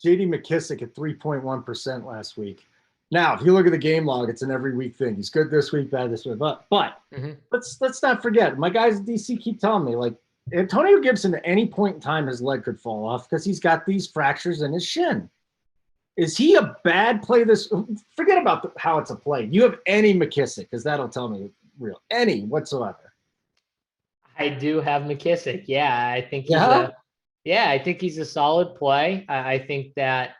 J.D. McKissick at 3.1% last week. Now, if you look at the game log, it's an every week thing. He's good this week, bad this week. But let's not forget, my guys at DC keep telling me, like, Antonio Gibson at any point in time, his leg could fall off because he's got these fractures in his shin. Is he a bad play this? Forget about how it's a play. You have any McKissick, because that'll tell me real. Any whatsoever. I do have McKissick. Yeah, I think I think he's a solid play. I think that,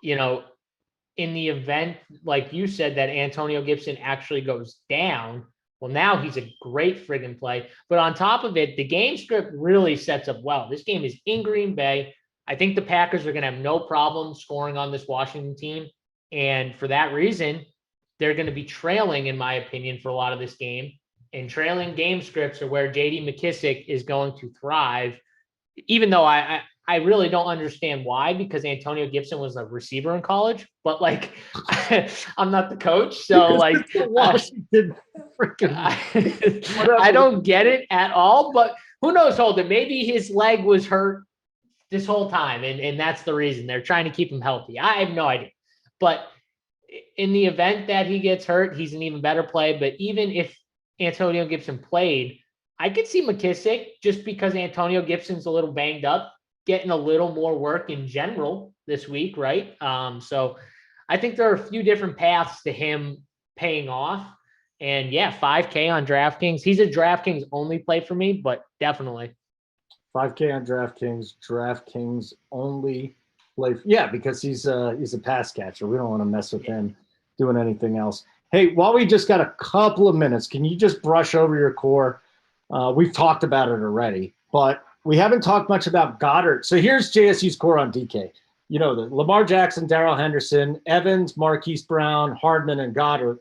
in the event, like you said, that Antonio Gibson actually goes down, well, now he's a great friggin' play. But on top of it, the game script really sets up well. This game is in Green Bay. I think the Packers are going to have no problem scoring on this Washington team. And for that reason, they're going to be trailing, in my opinion, for a lot of this game. And trailing game scripts are where J.D. McKissick is going to thrive, even though I really don't understand why, because Antonio Gibson was a receiver in college, but like I'm not the coach. So like Washington freaking I don't get it at all, but who knows, Holden, maybe his leg was hurt this whole time. And that's the reason they're trying to keep him healthy. I have no idea, but in the event that he gets hurt, he's an even better play. But even if Antonio Gibson played, I could see McKissick, just because Antonio Gibson's a little banged up, getting a little more work in general this week, right? So I think there are a few different paths to him paying off. And yeah, 5K on DraftKings. He's a DraftKings only play for me, but definitely. 5K on DraftKings only play. Yeah, because he's a pass catcher. We don't want to mess with him doing anything else. Hey, while we just got a couple of minutes, can you just brush over your core? We've talked about it already, but we haven't talked much about Goddard. So here's JSU's core on DK. The Lamar Jackson, Darrell Henderson, Evans, Marquise Brown, Hardman, and Goddard.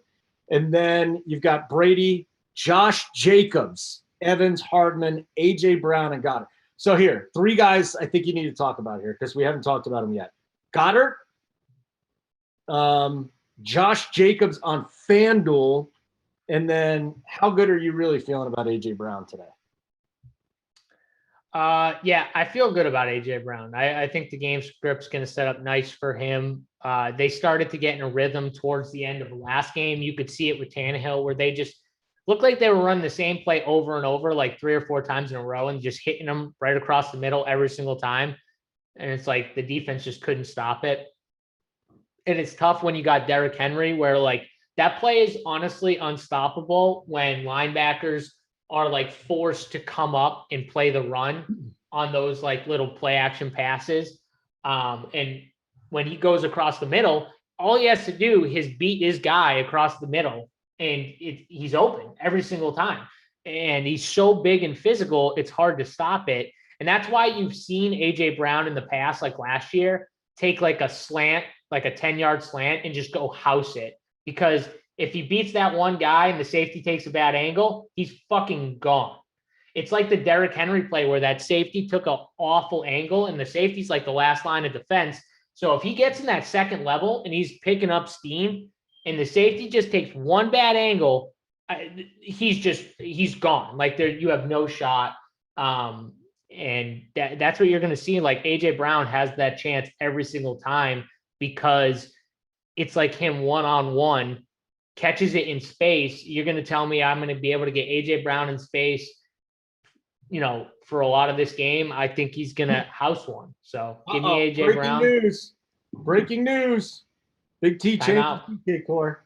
And then you've got Brady, Josh Jacobs, Evans, Hardman, A.J. Brown, and Goddard. So here, 3 guys I think you need to talk about here because we haven't talked about them yet. Goddard, Josh Jacobs on FanDuel, and then how good are you really feeling about A.J. Brown today? Yeah, I feel good about A.J. Brown. I think the game script's going to set up nice for him. They started to get in a rhythm towards the end of the last game. You could see it with Tannehill, where they just looked like they were running the same play over and over, like 3 or 4 times in a row, and just hitting them right across the middle every single time. And it's like the defense just couldn't stop it. And it's tough when you got Derrick Henry, where like that play is honestly unstoppable when linebackers are like forced to come up and play the run on those like little play action passes. And when he goes across the middle, all he has to do is beat his guy across the middle, and he's open every single time. And he's so big and physical, it's hard to stop it. And that's why you've seen A.J. Brown in the past, like last year, take like a slant, like a 10-yard slant, and just go house it. Because if he beats that one guy and the safety takes a bad angle, he's fucking gone. It's like the Derrick Henry play where that safety took an awful angle and the safety's like the last line of defense. So if he gets in that second level and he's picking up steam and the safety just takes one bad angle, he's gone. Like there, you have no shot. And that's what you're going to see. Like A.J. Brown has that chance every single time because it's like him one-on-one, catches it in space. You're going to tell me I'm going to be able to get A.J. Brown in space, for a lot of this game? I think he's going to house one. So give me A.J. Brown. Breaking news. Big T changed his DK core.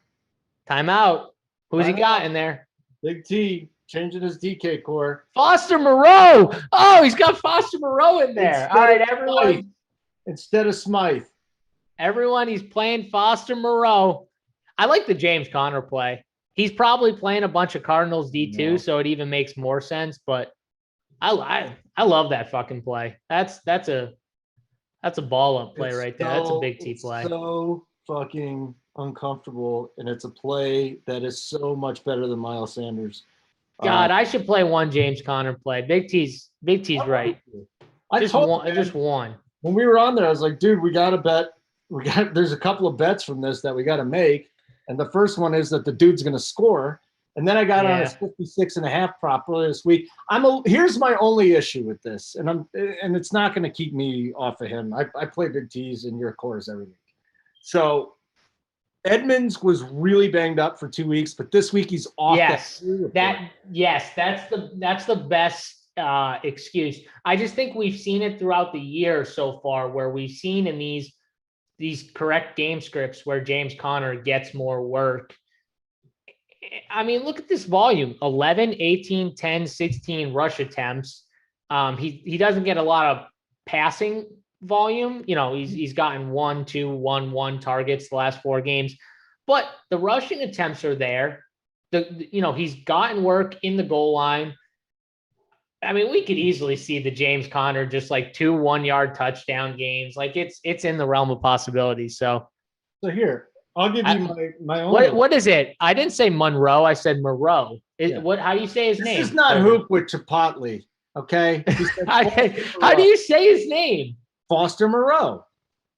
Timeout. Who's he got in there? Big T changing his DK core. Foster Moreau. Oh, he's got Foster Moreau in there. All right, everyone. instead of Smythe. Everyone, he's playing Foster Moreau. I like the James Conner play. He's probably playing a bunch of Cardinals D2, so it even makes more sense. But I love that fucking play. That's a ball up play right there. That's a big T play. So fucking uncomfortable, and it's a play that is so much better than Miles Sanders. God, I should play one James Conner play. Big T's right. Just one. When we were on there, I was like, dude, we got to bet. There's a couple of bets from this that we got to make. And the first one is that the dude's going to score. And then I got on his 56.5 prop earlier this week. Here's my only issue with this, and it's not going to keep me off of him. I play Big T's in your course every week. So Edmonds was really banged up for 2 weeks, but this week he's off. That's the best excuse. I just think we've seen it throughout the year so far, where we've seen in these correct game scripts where James Conner gets more work. I mean, look at this volume: 11, 18, 10, 16 rush attempts. He doesn't get a lot of passing volume. You know, he's gotten 1, 2, 1, 1 targets the last 4 games, but the rushing attempts are there. He's gotten work in the goal line. I mean, we could easily see the James Conner just like 2 1-yard touchdown games. Like it's in the realm of possibilities. So here, I'll give you my own. What is it? I didn't say Monroe. I said Moreau. How do you say his name? This is not Hoop with Chipotle. Okay. How do you say his name? Foster Moreau.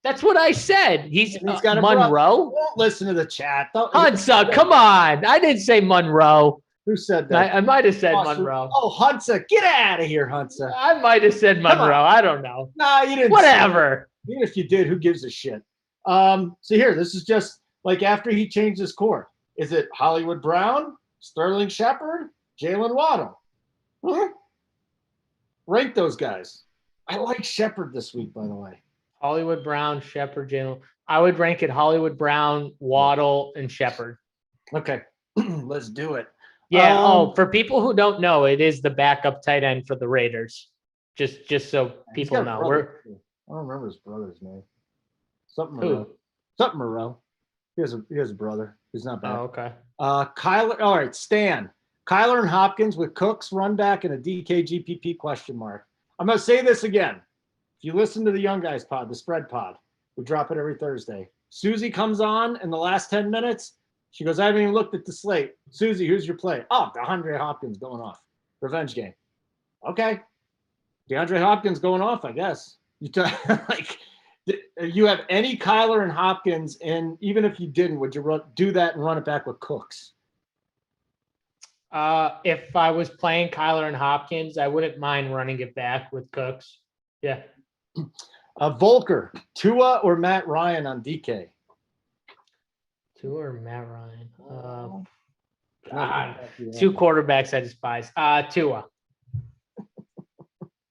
That's what I said. He's got Monroe. Won't listen to the chat. Hunsa, come on. I didn't say Monroe. Who said that? I might have said Monroe. Oh, Hunsa, get out of here, Hunsa. I might have said Monroe. I don't know. Nah, you didn't. Whatever. Even if you did, who gives a shit? So here, this is just like after he changed his core. Is it Hollywood Brown, Sterling Shepard, Jalen Waddle? Huh? Rank those guys. I like Shepard this week, by the way. Hollywood Brown, Shepard, Jalen. I would rank it Hollywood Brown, Waddle, and Shepard. Okay, let's do it. Yeah. For people who don't know, it is the backup tight end for the Raiders. Just so people know. I don't remember his brother's name. Something Moreau. He has a brother. He's not bad. Oh, okay. Kyler. All right, Stan. Kyler and Hopkins with Cooks, run back, and a DK GPP question mark. I'm going to say this again. If you listen to the Young Guys pod, the spread pod, we drop it every Thursday. Susie comes on in the last 10 minutes. She goes, I haven't even looked at the slate. Susie, who's your play? Oh, DeAndre Hopkins going off. Revenge game. Okay. DeAndre Hopkins going off, I guess. You have any Kyler and Hopkins, and even if you didn't, would you do that and run it back with Cooks? If I was playing Kyler and Hopkins, I wouldn't mind running it back with Cooks. Yeah. Volker, Tua or Matt Ryan on DK? Tua or Matt Ryan? God, 2 quarterbacks I despise. Tua.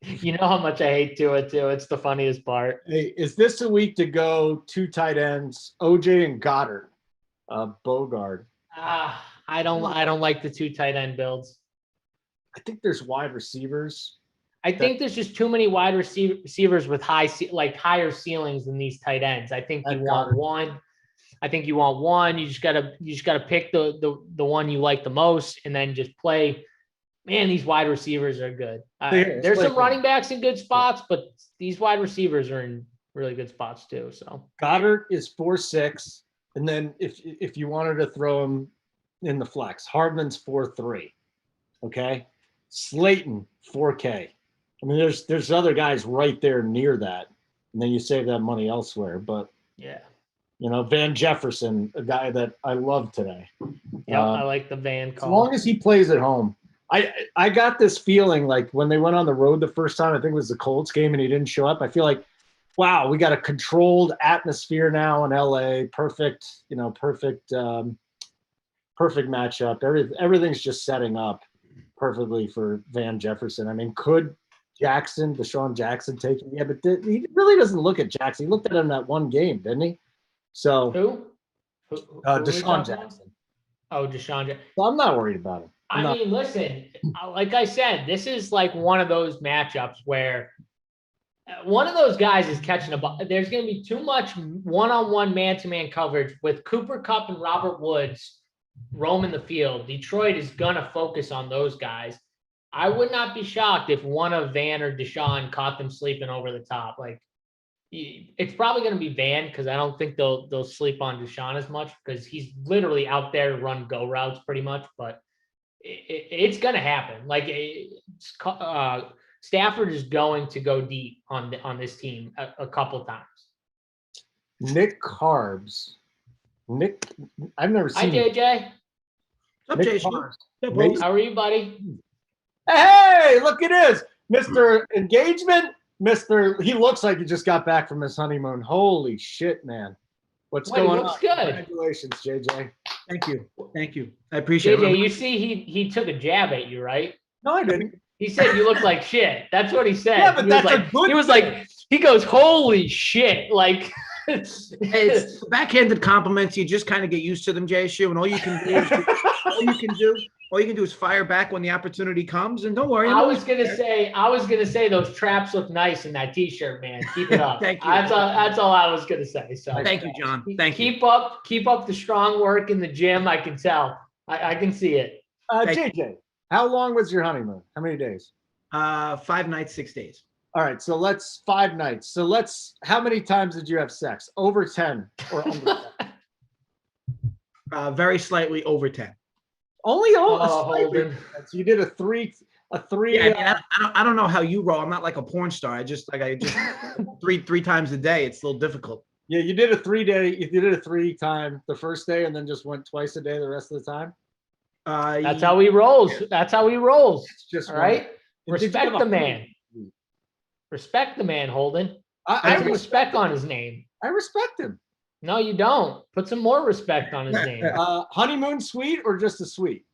You know how much I hate Tua too. It's the funniest part. Hey, is this a week to go 2 tight ends, OJ and Goddard? Bogard. I don't like the 2 tight end builds. I think there's wide receivers. I think there's just too many wide receivers with higher ceilings than these tight ends. I think you want one. I think you want one. You just gotta pick the one you like the most, and then just play. Man, these wide receivers are good. There's some running backs in good spots, but these wide receivers are in really good spots too. So Goddard is 4.6, and then if you wanted to throw him in the flex, Hardman's 4.3. Okay, Slayton 4K. I mean, there's other guys right there near that, and then you save that money elsewhere. But yeah, Van Jefferson, a guy that I love today. Yeah, I like the Van call. As long as he plays at home. I got this feeling like when they went on the road the first time, I think it was the Colts game, and he didn't show up. I feel like, wow, we got a controlled atmosphere now in LA. Perfect matchup. Everything's just setting up perfectly for Van Jefferson. I mean, could Deshaun Jackson take it? Yeah, but he really doesn't look at Jackson. He looked at him that one game, didn't he? So who Deshaun Jackson. Oh, Deshaun Jackson. So I'm not worried about him. I mean, listen, like I said, this is like one of those matchups where one of those guys is catching a ball. There's going to be too much one-on-one man-to-man coverage with Cooper Kupp and Robert Woods roaming the field. Detroit is going to focus on those guys. I would not be shocked if one of Van or Deshaun caught them sleeping over the top. Like, it's probably going to be Van because I don't think they'll sleep on Deshaun as much because he's literally out there to run go routes pretty much. But it's going to happen. Like, Stafford is going to go deep on this team a couple times. Nick Carbs. Nick, I've never Hi, seen JJ. What's up, Nick Jason? Carbs. How are you, buddy? Hey, look at this. Mr. Engagement. He looks like he just got back from his honeymoon. Holy shit, man. What's Well, he going looks on? good. Congratulations, JJ. Thank you. Thank you. I appreciate JJ, it. you see he took a jab at you, right? No, I didn't. He said you look like shit. That's what he said. Yeah, but he that's was a like, good he was thing. like, he goes, holy shit. Like, It's backhanded compliments. You just kind of get used to them, JSU, and all you can do is fire back when the opportunity comes. And don't worry. I was gonna say those traps look nice in that t-shirt, man. Keep it up. Thank you. That's all I was gonna say. So Thank you, John. Thank you. Keep up the strong work in the gym. I can tell. I can see it. JJ, how long was your honeymoon? How many days? 5 nights, 6 days. All right, so 5 nights. So how many times did you have sex? Over 10 or under 10? Very slightly over 10. Only slightly. Holden. So you did a three. Yeah, I mean, I don't know how you roll. I'm not like a porn star. I just three times a day. It's a little difficult. Yeah, you did a 3-day. You did a 3-time the first day, and then just went twice a day the rest of the time. That's how he rolls. That's how he rolls. It's just all right. Did you Respect have the man. Respect the man, Holden. I Put respect on his name. I respect him. No, you don't. Put some more respect on his name. Honeymoon suite or just a suite?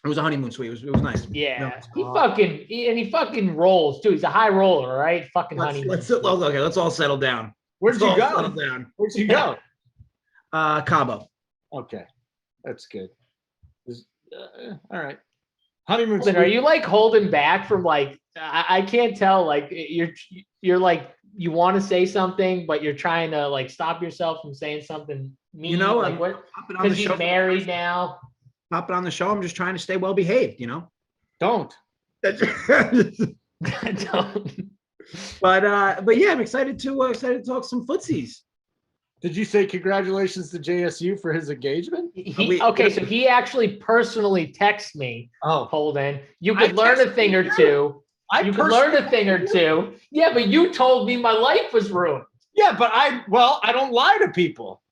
It was a honeymoon suite. It was nice. Yeah, he fucking rolls too. He's a high roller, all right? Fucking honeymoon. Let's all settle down. Where'd you go? Settle down. Where'd you go? Cabo. Okay, that's good. All right. Honeymoon Holden, suite. are you like holding back from like I can't tell, like you're like you want to say something but you're trying to like stop yourself from saying something mean, You know, like what, because he's married now. Popping on the show. I'm just trying to stay well behaved, you know. Don't. That's Don't. but yeah, I'm excited to talk some footsies. Did you say congratulations to JSU for his engagement? Okay, so he actually personally texted me. Oh, Holden, you could learn a thing or two. You could learn a thing or two. Yeah, but you told me my life was ruined. Yeah, but I don't lie to people.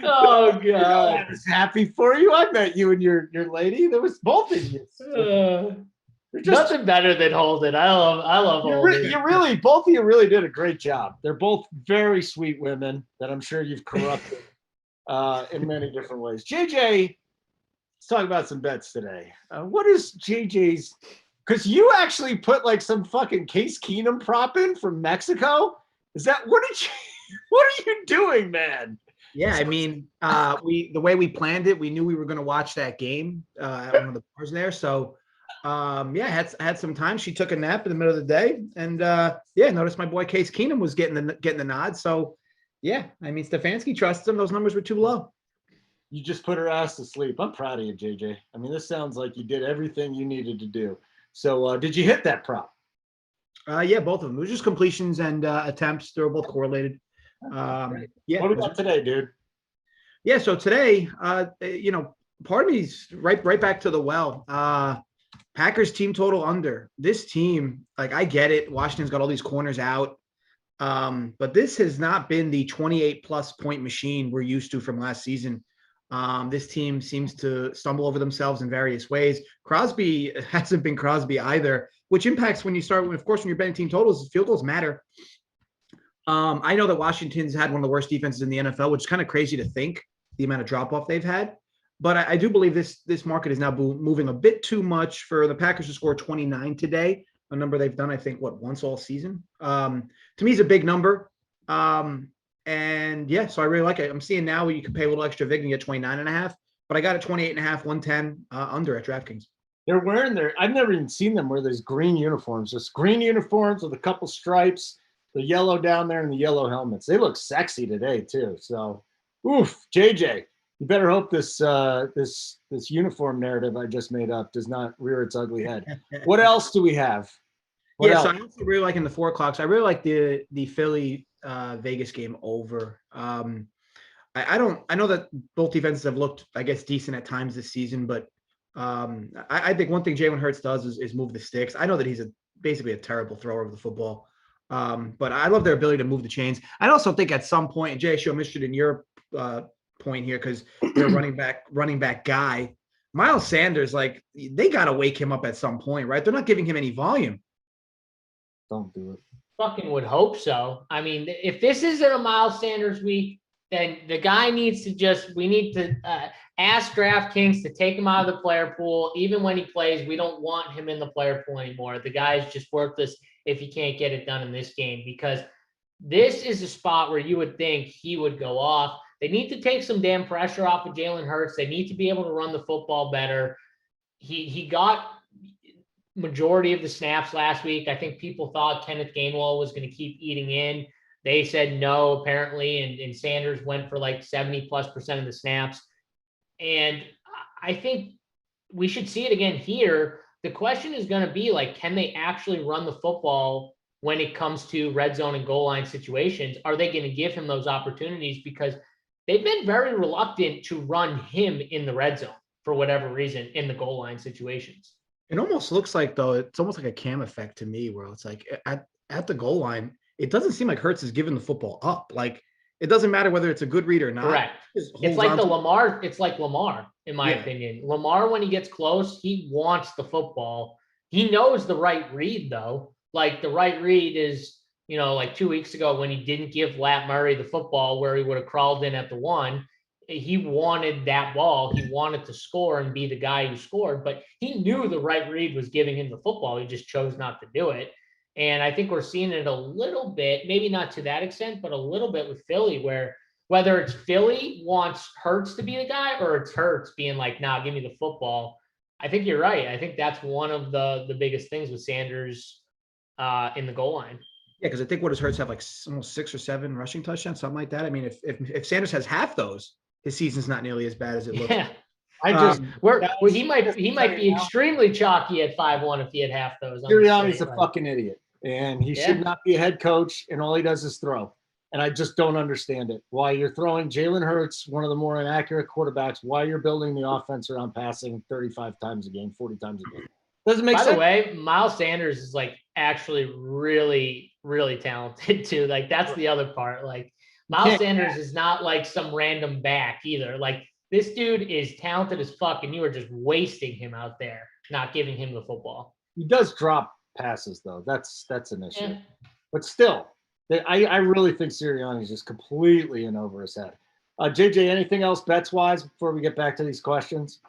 Oh God! I was happy for you. I met you and your lady. There was both of you. Nothing better than Holden. I love Holden. You really, both of you really did a great job. They're both very sweet women that I'm sure you've corrupted in many different ways. JJ, let's talk about some bets today. What is JJ's? Because you actually put like some fucking Case Keenum prop in from Mexico. Is that what are you doing, man? Yeah, I mean, the way we planned it, we knew we were going to watch that game at one of the bars there. So, yeah, had some time. She took a nap in the middle of the day, and yeah, noticed my boy Case Keenum was getting the nod. So, yeah, I mean, Stefanski trusts him. Those numbers were too low. You just put her ass to sleep. I'm proud of you, JJ. I mean, this sounds like you did everything you needed to do. So, did you hit that prop? Yeah, both of them. It was just completions and attempts. They were both correlated. Yeah. What about today, dude? Yeah. So today, part of me's right back to the well. Packers team total under. This team, like, I get it. Washington's got all these corners out. But this has not been the 28+ point machine we're used to from last season. This team seems to stumble over themselves in various ways. Crosby hasn't been Crosby either, which impacts when you're betting team totals, field goals matter. I know that Washington's had one of the worst defenses in the NFL, which is kind of crazy to think, the amount of drop-off they've had. But I do believe this market is now moving a bit too much for the Packers to score 29 today, a number they've done, I think, once all season. To me, is a big number. And yeah, so I really like it. I'm seeing now where you can pay a little extra vig and get 29.5, but I got a 28.5, 110 under at DraftKings. They're wearing I've never even seen them wear those green uniforms, just green uniforms with a couple stripes, the yellow down there and the yellow helmets. They look sexy today too. So, oof, JJ, you better hope this uniform narrative I just made up does not rear its ugly head. What else do we have? What else? So I also really like in the 4 o'clock. So I really like the Philly Vegas game over. I know that both defenses have looked, I guess, decent at times this season, but I think one thing Jalen Hurts does is move the sticks. I know that he's basically a terrible thrower of the football, but I love their ability to move the chains. I also think at some point, and JSU, I'm interested in your point here because you're a running back guy. Miles Sanders, like they got to wake him up at some point, right? They're not giving him any volume. Don't do it. Fucking would hope so. I mean, if this isn't a Miles Sanders week, then the guy needs to we need to ask DraftKings to take him out of the player pool. Even when he plays, we don't want him in the player pool anymore. The guy is just worthless if he can't get it done in this game, because this is a spot where you would think he would go off. They need to take some damn pressure off of Jalen Hurts. They need to be able to run the football better. He got majority of the snaps last week. I think people thought Kenneth Gainwell was going to keep eating in. They said no, apparently, and Sanders went for like 70+% of the snaps. And I think we should see it again here. The question is going to be like, can they actually run the football when it comes to red zone and goal line situations? Are they going to give him those opportunities? Because they've been very reluctant to run him in the red zone for whatever reason in the goal line situations. It almost looks like, though, it's almost like a Cam effect to me, where it's like at the goal line, it doesn't seem like Hurts is giving the football up. Like it doesn't matter whether it's a good read or not. Correct. It's like Lamar. It's like Lamar, in my opinion. Lamar, when he gets close, he wants the football. He knows the right read, though. Like the right read is, like 2 weeks ago when he didn't give Lat Murray the football where he would have crawled in at the 1. He wanted that ball. He wanted to score and be the guy who scored, but he knew the right read was giving him the football. He just chose not to do it. And I think we're seeing it a little bit, maybe not to that extent, but a little bit with Philly, where whether it's Philly wants Hurts to be the guy or it's Hurts being like, nah, give me the football. I think you're right. I think that's one of the biggest things with Sanders in the goal line. Yeah, because I think what does Hurts have, like almost 6 or 7 rushing touchdowns, something like that. I mean, if Sanders has half those, his season's not nearly as bad as it looks. Yeah. He might be extremely chalky at 5'1" if he had half those. Sirianni's a fucking idiot, and he should not be a head coach, and all he does is throw. And I just don't understand it. Why you're throwing Jalen Hurts, one of the more inaccurate quarterbacks, why you're building the offense around passing 35 times a game, 40 times a game. Doesn't make sense. By the way, Miles Sanders is like actually really, really talented too. Like that's the other part. Like Miles Sanders is not like some random back either. Like this dude is talented as fuck, and you are just wasting him out there, not giving him the football. He does drop passes though. That's an issue. Yeah. But still, I really think Sirianni's just completely in over his head. JJ, anything else bets wise before we get back to these questions?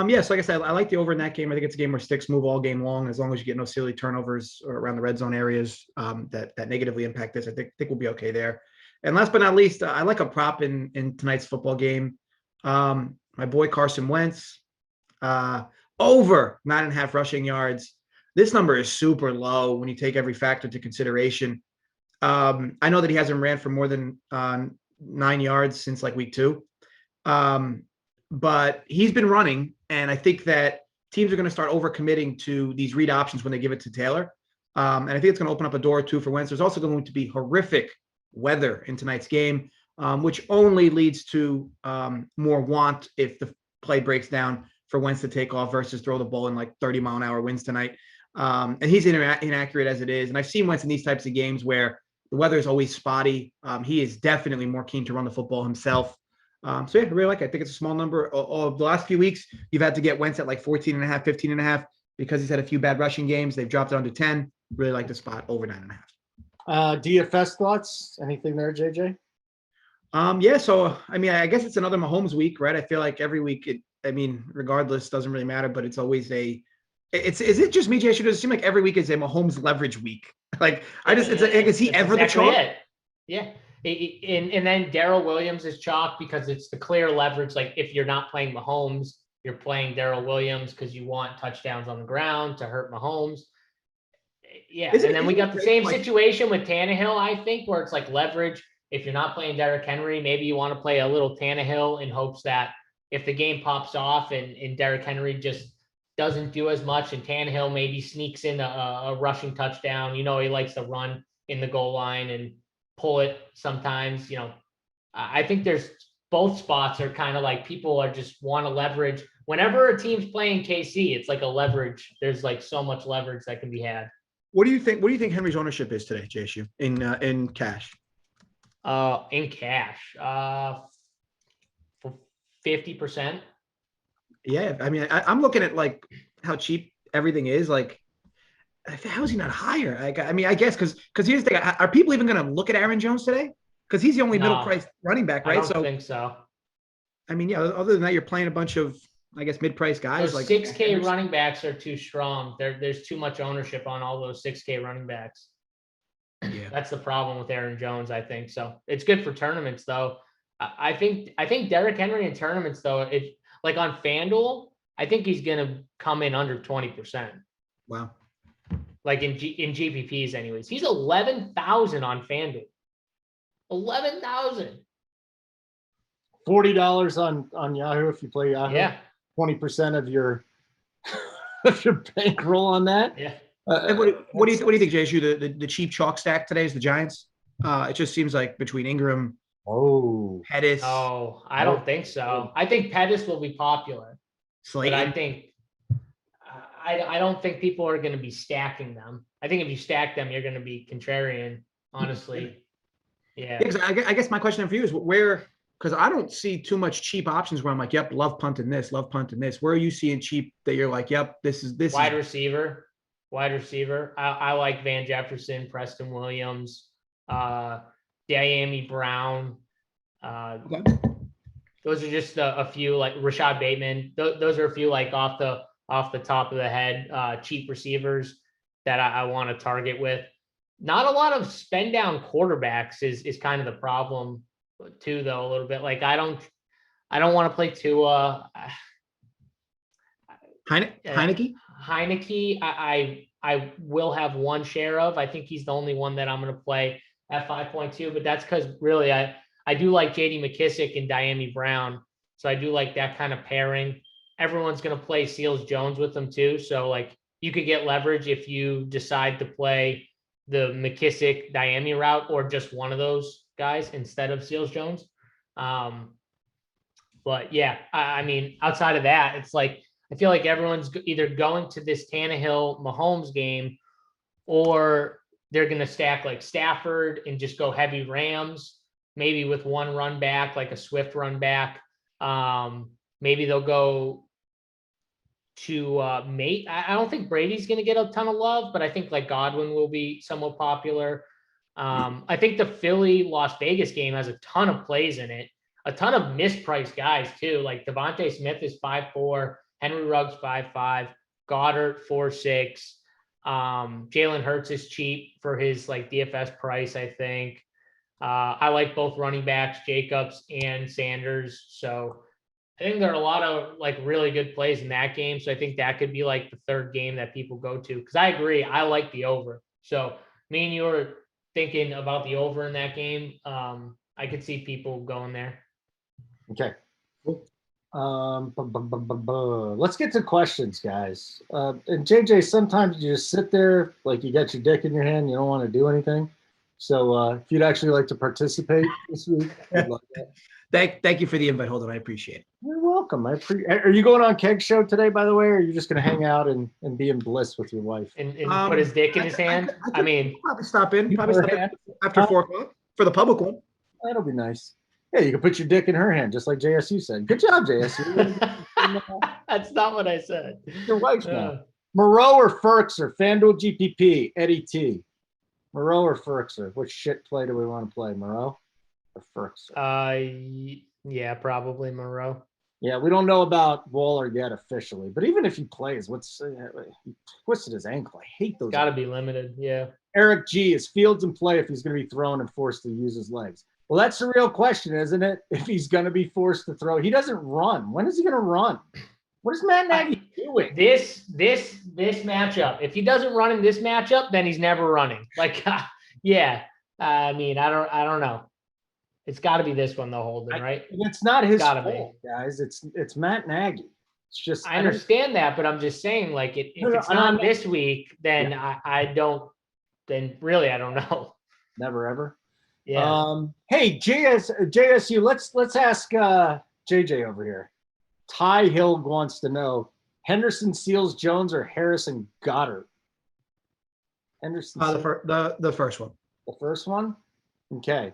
Yes, like I said, I like the over in that game. I think it's a game where sticks move all game long, as long as you get no silly turnovers around the red zone areas that negatively impact this. I think we'll be okay there. And last but not least, I like a prop in tonight's football game. My boy Carson Wentz, over 9.5 rushing yards. This number is super low when you take every factor into consideration. I know that he hasn't ran for more than 9 yards since like week 2. But he's been running, and I think that teams are going to start overcommitting to these read options when they give it to Taylor. And I think it's going to open up a door or two for Wentz. There's also going to be horrific weather in tonight's game, which only leads to more want if the play breaks down for Wentz to take off versus throw the ball in like 30-mile-an-hour winds tonight. And he's inaccurate as it is. And I've seen Wentz in these types of games where the weather is always spotty. He is definitely more keen to run the football himself. So yeah, I really like it. I think it's a small number. Of the last few weeks, you've had to get Wentz at like 14.5, 15.5 because he's had a few bad rushing games. They've dropped it under 10. Really like the spot over 9.5. DFS thoughts? Anything there, JJ? Yeah. So I mean, I guess it's another Mahomes week, right? I feel like every week, regardless, doesn't really matter. But it's always is it just me, Jay? Does it seem like every week is a Mahomes leverage week? Like is he ever the chalk? Yeah. And then Darrell Williams is chalk because it's the clear leverage. Like if you're not playing Mahomes, you're playing Darrell Williams because you want touchdowns on the ground to hurt Mahomes. Yeah, and then we got the same situation with Tannehill, I think, where it's like leverage. If you're not playing Derrick Henry, maybe you want to play a little Tannehill in hopes that if the game pops off and Derrick Henry just doesn't do as much and Tannehill maybe sneaks in a rushing touchdown. He likes to run in the goal line and pull it sometimes. I think there's both spots are kind of like people are just want to leverage. Whenever a team's playing KC, it's like a leverage. There's like so much leverage that can be had. What do you think Henry's ownership is today, JSU, in cash? In cash, 50%. Yeah, I mean, I'm looking at like how cheap everything is. Like, how is he not higher? I mean, I guess because here's the thing: are people even going to look at Aaron Jones today? Because he's the only middle-priced running back, right? I don't think so. I mean, yeah. Other than that, you're playing a bunch of, I guess, mid-priced guys. Those like 6K running backs are too strong. There's too much ownership on all those 6K running backs. Yeah, that's the problem with Aaron Jones. I think so. It's good for tournaments, though. I think Derrick Henry in tournaments, though, if like on FanDuel, I think he's gonna come in under 20%. Wow. Like in GPPs, anyways, he's 11,000 on FanDuel. 11,000. $40 on Yahoo if you play Yahoo. Yeah. 20% of your of your bankroll on that. Yeah. What do you think, JSU? The cheap chalk stack today is the Giants. It just seems like between Ingram, Pettis. Oh, I don't think so. I think Pettis will be popular, Slayton. but I think I don't think people are going to be stacking them. I think if you stack them, you're going to be contrarian. Honestly, yeah. I guess my question for you is where, because I don't see too much cheap options where I'm like, yep, love punting this. Where are you seeing cheap that you're like, yep, this is wide receiver. I like Van Jefferson, Preston Williams, Diami Brown. Okay. Those are just a few, like Rashad Bateman. Those are a few like off the top of the head, cheap receivers that I want to target with. Not a lot of spend down quarterbacks is kind of the problem too, though, a little bit. Like I don't want to play Tua. Heineke. I will have one share of. I think he's the only one that I'm going to play at 5.2, but that's because really I do like JD McKissick and Diami Brown. So I do like that kind of pairing. Everyone's going to play Seals Jones with them too. So like you could get leverage if you decide to play the McKissick Diami route or just one of those guys instead of Seals Jones. But yeah, I mean, outside of that, it's like, I feel like everyone's either going to this Tannehill Mahomes game or they're going to stack like Stafford and just go heavy Rams, maybe with one run back, like a Swift run back. Maybe they'll go to Mate. I don't think Brady's going to get a ton of love, but I think like Godwin will be somewhat popular. I think the Philly Las Vegas game has a ton of plays in it, a ton of mispriced guys too. Like Devontae Smith is 5'4", Henry Ruggs 5'5", Goddard 4'6". Jalen Hurts is cheap for his like DFS price, I think. I like both running backs, Jacobs and Sanders. So I think there are a lot of like really good plays in that game. So I think that could be like the third game that people go to. Because I agree, I like the over. So me and you were thinking about the over in that game. I could see people going there. Okay. Cool. Let's get to questions, guys. And JJ, sometimes you just sit there like you got your dick in your hand, you don't want to do anything. So if you'd actually like to participate this week, I'd love that. Thank you for the invite, Holden. I appreciate it. You're welcome. Are you going on Keg Show today, by the way, or are you just going to hang out and be in bliss with your wife? And put his dick in his hand? I mean, probably stop in after 4 o'clock for the public one. That'll be nice. Yeah, you can put your dick in her hand, just like JSU said. Good job, JSU. That's not what I said. Your wife's now. Moreau or Ferkser? FanDuel GPP, Eddie T. Moreau or Ferkser? Which shit play do we want to play, Moreau or Ferkser? Yeah, probably Moreau. Yeah, we don't know about Waller yet officially, but even if he plays, he twisted his ankle. I hate those. Got to be limited, yeah. Eric G, is Fields in play if he's going to be thrown and forced to use his legs? Well, that's the real question, isn't it? If he's going to be forced to throw. He doesn't run. When is he going to run? What is Matt Nagy doing? This matchup. If he doesn't run in this matchup, then he's never running. Like, yeah. I mean, I don't know. It's got to be this one though, Holden, right? It's not his Gotta fault, guys. It's Matt Nagy. It's just I understand that, but I'm just saying, like, if it's not this week, then I don't. Then really, I don't know. Never ever. Yeah. Hey, JSU. Let's ask JJ over here. Ty Hill wants to know Henderson, Seals, Jones, or Harrison Goddard. Henderson. The first one. The first one. Okay.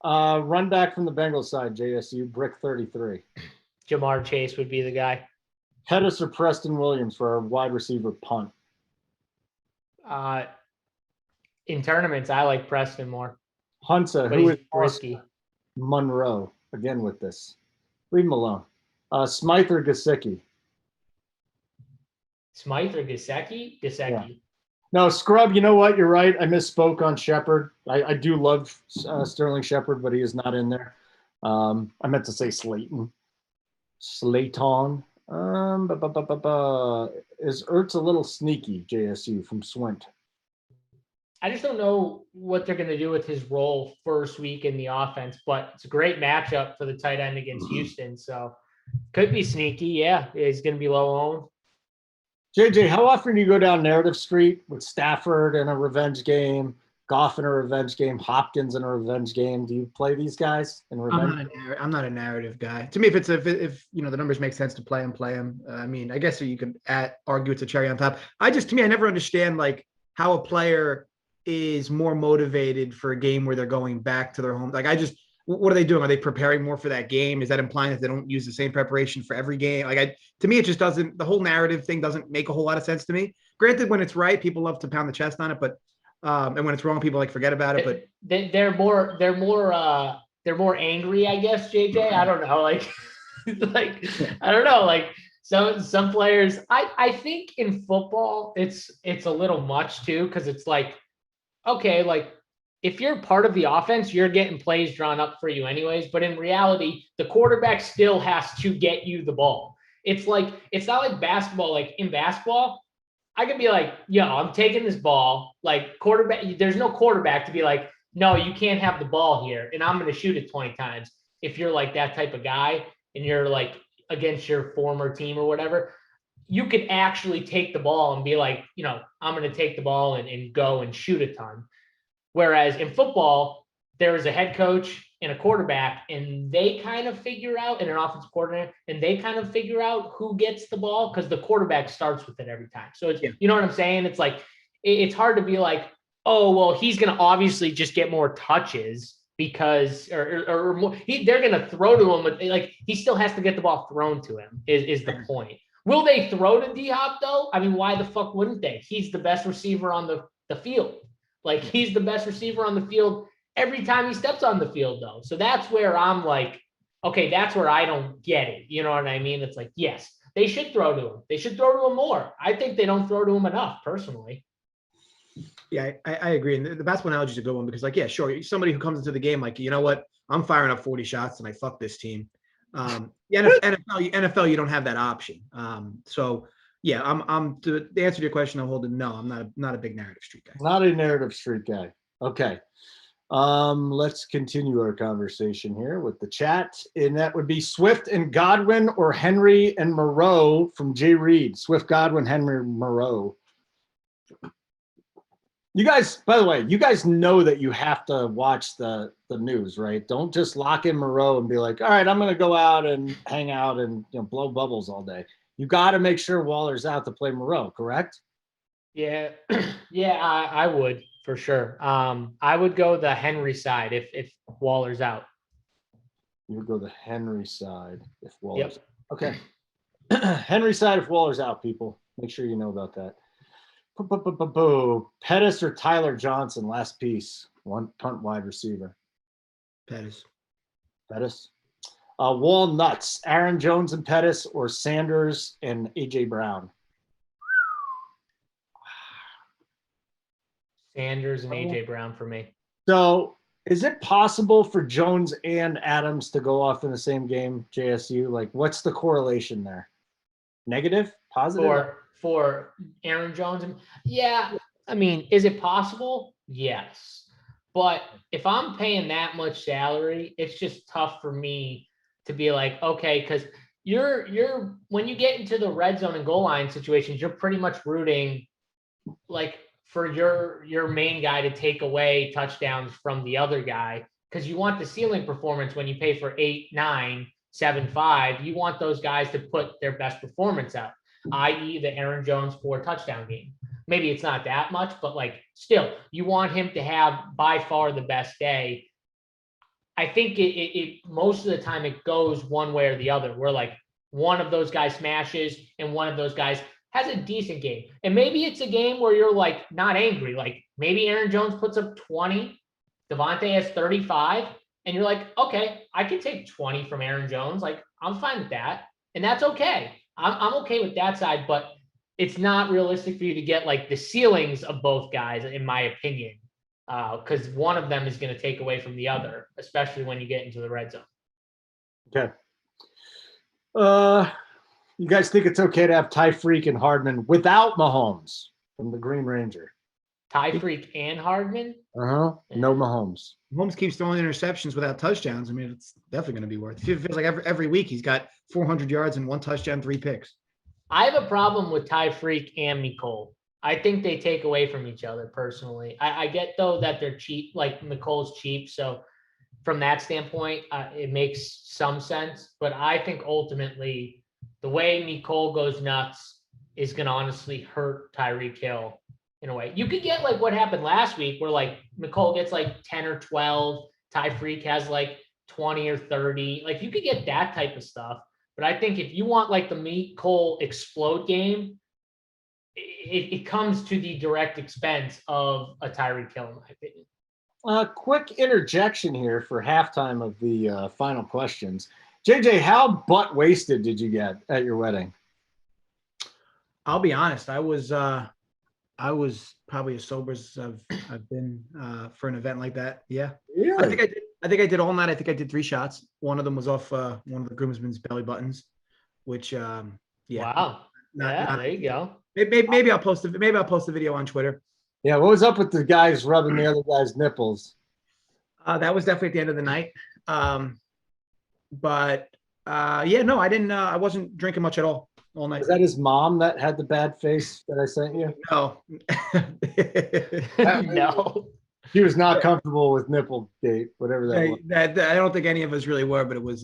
Run back from the Bengals side, JSU, Brick 33. Jamar Chase would be the guy. Pettis or Preston Williams for our wide receiver punt. In tournaments, I like Preston more. Hunter, But who he's is risky. Monroe, again with this. Leave him alone. Smythe or Gesicki? Smythe or Gesicki? Gesicki. Yeah. No, Scrub, you know what? You're right. I misspoke on Shepard. I do love Sterling Shepard, but he is not in there. I meant to say Slayton. Slayton. Is Ertz a little sneaky, JSU, from Swint? I just don't know what they're going to do with his role first week in the offense, but it's a great matchup for the tight end against Houston. So could be sneaky. Yeah, he's going to be low owned. JJ, how often do you go down Narrative Street with Stafford in a revenge game, Goff in a revenge game, Hopkins in a revenge game? Do you play these guys in revenge? I'm not a narrative guy. To me, if the numbers make sense to play them. I mean, I guess you could argue it's a cherry on top. I never understand like how a player is more motivated for a game where they're going back to their home. Like what are they doing? Are they preparing more for that game? Is that implying that they don't use the same preparation for every game? To me, it just doesn't, the whole narrative thing doesn't make a whole lot of sense to me. Granted, when it's right, people love to pound the chest on it, but, and when it's wrong, people forget about it, but they're more angry, I guess, JJ. I don't know. I don't know. Like some players, I think in football, it's a little much too. Cause it's like, okay, like if you're part of the offense, you're getting plays drawn up for you anyways. But in reality, the quarterback still has to get you the ball. It's not like basketball. Like in basketball, I could be like, yo, I'm taking this ball. Like quarterback, there's no quarterback to be like, no, you can't have the ball here. And I'm going to shoot it 20 times. If you're like that type of guy and you're like against your former team or whatever, you could actually take the ball and be like, I'm going to take the ball and go and shoot a ton. Whereas in football, there is a head coach and a quarterback, and they kind of figure out, and an offensive coordinator, and they kind of figure out who gets the ball because the quarterback starts with it every time. So it's, you know what I'm saying? It's like, it's hard to be like, oh, well, he's going to obviously just get more touches because, or more, they're going to throw to him, but like he still has to get the ball thrown to him is the point. Will they throw to D-Hop though? I mean, why the fuck wouldn't they? He's the best receiver on the field. Like he's the best receiver on the field every time he steps on the field though. So that's where I'm like, okay, that's where I don't get it. You know what I mean? It's like, yes, they should throw to him. They should throw to him more. I think they don't throw to him enough personally. Yeah, I agree. And the basketball analogy is a good one because, like, yeah, sure. Somebody who comes into the game, like, you know what? I'm firing up 40 shots and I fuck this team. The NFL, you don't have that option. So, yeah, I'm to answer to your question, I'll hold it. No, I'm not a big Narrative Street guy. Not a Narrative Street guy. Okay. Let's continue our conversation here with the chat. And that would be Swift and Godwin or Henry and Moreau from Jay Reed. Swift, Godwin, Henry, Moreau. You guys, by the way, you guys know that you have to watch the news, right? Don't just lock in Moreau and be like, all right, I'm going to go out and hang out and blow bubbles all day. You got to make sure Waller's out to play Moreau, correct? Yeah, yeah, I would for sure. I would go the Henry side if Waller's out. You would go the Henry side if Waller's out. Okay. Henry side if Waller's out, people. Make sure you know about that. Pettis or Tyler Johnson, last piece. One punt wide receiver. Pettis. Walnuts, Aaron Jones and Pettis or Sanders and A.J. Brown? Sanders and A.J. Brown for me. So is it possible for Jones and Adams to go off in the same game, JSU? Like, what's the correlation there? Negative? Positive? for Aaron Jones. And yeah, I mean, is it possible? Yes. But if I'm paying that much salary, it's just tough for me to be like, okay, because you're when you get into the red zone and goal line situations, you're pretty much rooting like for your main guy to take away touchdowns from the other guy because you want the ceiling performance when you pay for 8, 9, 7, 5. You want those guys to put their best performance out, i.e., the Aaron Jones 4 touchdown game. Maybe it's not that much, but like still, you want him to have by far the best day. I think it most of the time it goes one way or the other. Where like one of those guys smashes and one of those guys has a decent game. And maybe it's a game where you're like not angry. Like maybe Aaron Jones puts up 20, Devontae has 35, and you're like, okay, I can take 20 from Aaron Jones. Like I'm fine with that. And that's okay. I'm okay with that side, but it's not realistic for you to get like the ceilings of both guys, in my opinion, because one of them is going to take away from the other, especially when you get into the red zone. Okay. You guys think it's okay to have Tyreek and Hardman without Mahomes from the Green Ranger? Tyreek and Hardman? No Mahomes. Mahomes keeps throwing interceptions without touchdowns. I mean, it's definitely going to be worth it. It feels like every week he's got 400 yards and 1 touchdown, 3 picks. I have a problem with Tyreek and Nicole. I think they take away from each other personally. I get though that they're cheap, like Nicole's cheap. So from that standpoint, it makes some sense. But I think ultimately the way Nicole goes nuts is going to honestly hurt Tyreek Hill in a way. You could get like what happened last week where like Nicole gets like 10 or 12, Tyreek has like 20 or 30. Like you could get that type of stuff. But I think if you want like the Nicole explode game, it comes to the direct expense of a Tyreek Hill, in my opinion. Quick interjection here for halftime of the final questions. JJ, how butt wasted did you get at your wedding? I'll be honest. I was probably as sober as I've been for an event like that. Yeah, Really? I think I did all night. I think I did 3 shots. One of them was off one of the groomsmen's belly buttons, which yeah. Wow. There you go. Maybe I'll post a video on Twitter. Yeah, what was up with the guys rubbing the other guy's nipples? That was definitely at the end of the night. But yeah, no, I didn't. I wasn't drinking much at all night. Is that his mom that had the bad face that I sent you? No. No. He was not comfortable with nipple gate, whatever that was. I don't think any of us really were, but it was.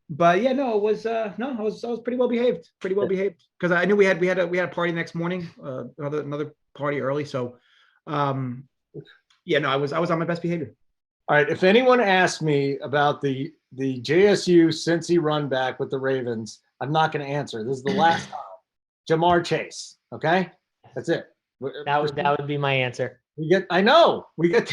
But yeah, no, it was I was pretty well behaved. Because I knew we had a party next morning, another party early. So, yeah, no, I was on my best behavior. All right. If anyone asks me about the JSU Cincy run back with the Ravens, I'm not going to answer. This is the last time. Jamar Chase. Okay, that's it. That would be my answer. I know we get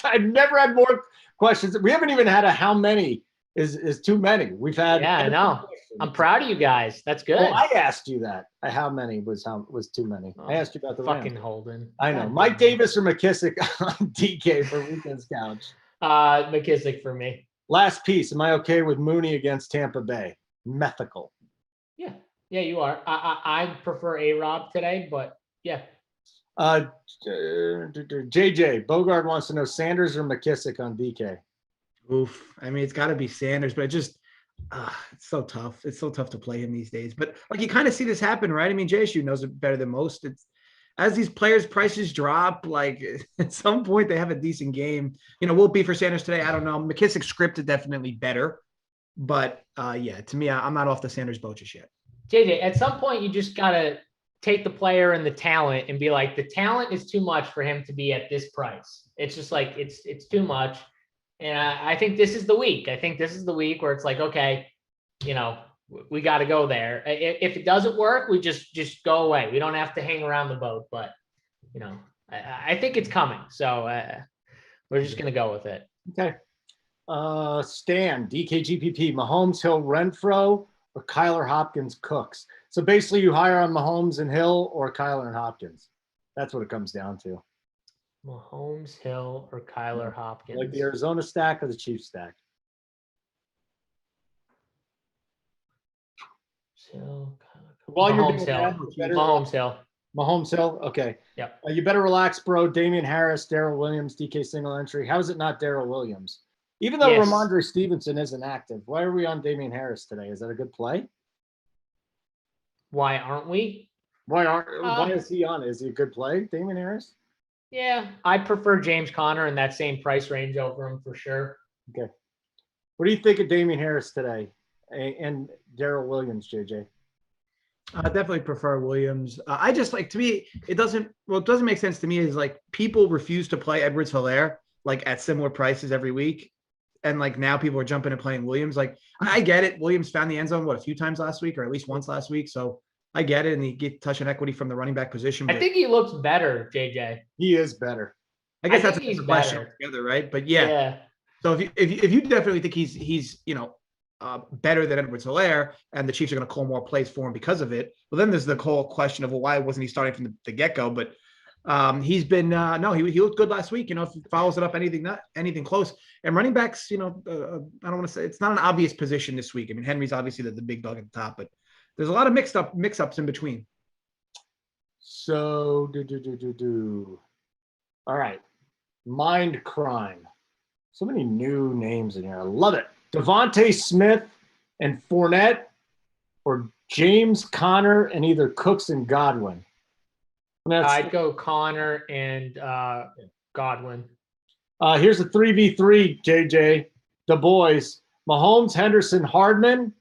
I've never had more questions. We haven't even had a how many is too many. We've had. Yeah, I know. I'm proud of you guys. That's good. Well, I asked you that. How many was too many? I asked you about the fucking Rams. Holden. I know. Mike Davis or McKissick on DK for weekend's couch. McKissick for me. Last piece. Am I okay with Mooney against Tampa Bay? Mythical. Yeah, you are. I prefer A-Rob today, but yeah. JJ Bogard wants to know Sanders or McKissick on DK. Oof. I mean, it's got to be Sanders, but it's so tough. It's so tough to play him these days. But like you kind of see this happen, right? I mean, JSU knows it better than most. It's as these players' prices drop, like at some point they have a decent game. Will it be for Sanders today? I don't know. McKissick's script is definitely better. But yeah, to me, I'm not off the Sanders boat just yet. JJ, at some point you just gotta take the player and the talent and be like, the talent is too much for him to be at this price. It's just like it's too much. And I think this is the week. I think this is the week where it's like, okay, we got to go there. If it doesn't work, we just go away. We don't have to hang around the boat. But I think it's coming. So we're just gonna go with it. Okay. Stan, DKGPP, Mahomes, Hill, Renfro, or Kyler, Hopkins, Cooks. So basically you hire on Mahomes and Hill or Kyler and Hopkins. That's what it comes down to. Mahomes, Hill, or Kyler Hopkins. Like the Arizona stack or the Chiefs stack? Hill. While you're Mahomes doing that, Hill. you better- Mahomes Hill. Mahomes Hill. Okay. Yep. You better relax, bro. Damian Harris, Darrell Williams, DK single entry. How is it not Darrell Williams? Even though Yes. Ramondre Stevenson isn't active, why are we on Damian Harris today? Is that a good play? Why aren't we? Why is he on? Is he a good play, Damian Harris? Yeah, I prefer James Conner in that same price range over him for sure. Okay. What do you think of Damian Harris today and Darrell Williams, JJ? I definitely prefer Williams. I just like, to me, it doesn't make sense to me is like people refuse to play Edwards-Helaire like at similar prices every week. And like now people are jumping and playing Williams. Like I get it. Williams found the end zone, a few times last week or at least once last week. So I get it. And he get touch on equity from the running back position. I think he looks better, JJ. He is better. I guess that's he's a question better. together, right? But yeah. So if you definitely think he's better than Edwards-Helaire and the Chiefs are going to call more plays for him because of it, well then there's the whole question of why wasn't he starting from the get-go? But he's been he looked good last week. If he follows it up anything close. And running backs, I don't want to say it's not an obvious position this week. I mean, Henry's obviously the big dog at the top, but there's a lot of mix-ups in between. So all right. Mind crime. So many new names in here. I love it. Devontae Smith and Fournette, or James Conner and either Cooks and Godwin. I'd go Conner and Godwin. Here's a 3v3, JJ. The boys. Mahomes, Henderson, Hardman.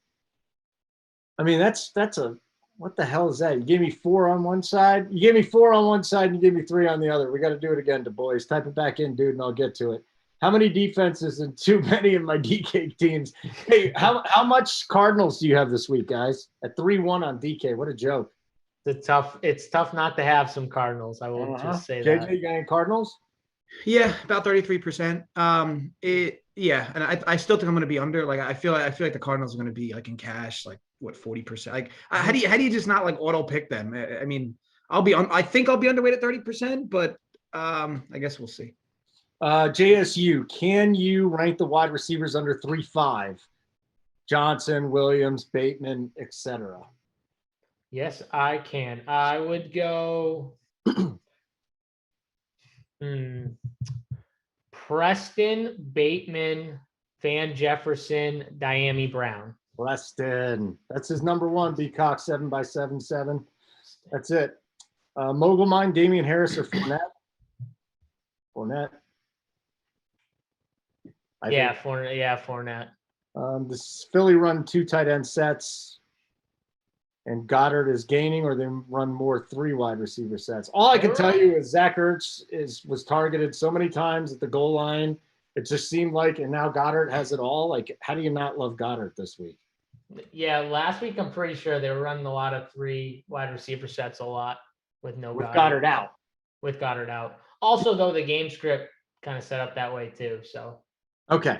I mean, that's a what the hell is that? You gave me 4 on one side. You gave me 4 on one side and you gave me 3 on the other. We got to do it again, the boys. Type it back in, dude, and I'll get to it. How many defenses and too many of my DK teams? Hey, how much Cardinals do you have this week, guys? At 3-1 on DK. What a joke. It's tough not to have some Cardinals. I will just say JJ, that. you got any Cardinals? Yeah, about 33%. And I still think I'm going to be under. Like I feel like the Cardinals are going to be like in cash, like what 40%. Like how do you just not like auto pick them? I mean, I think I'll be underweight at 30%, but I guess we'll see. JSU, can you rank the wide receivers under 3.5? Johnson, Williams, Bateman, etc. Yes, I can. I would go Preston, Bateman, Van Jefferson, Diami Brown. Preston. That's his number 1, B-Cock 7x77. That's it. Mogul Mine, Damian Harris or Fournette? Fournette. Fournette. This Philly run 2 tight end sets, and Goddard is gaining, or they run more 3 wide receiver sets. All I can tell you is Zach Ertz was targeted so many times at the goal line. It just seemed like, and now Goddard has it all. Like, how do you not love Goddard this week? Yeah, last week I'm pretty sure they were running a lot of 3 wide receiver sets a lot with Goddard out. With Goddard out. Also, though, the game script kind of set up that way too. So. Okay.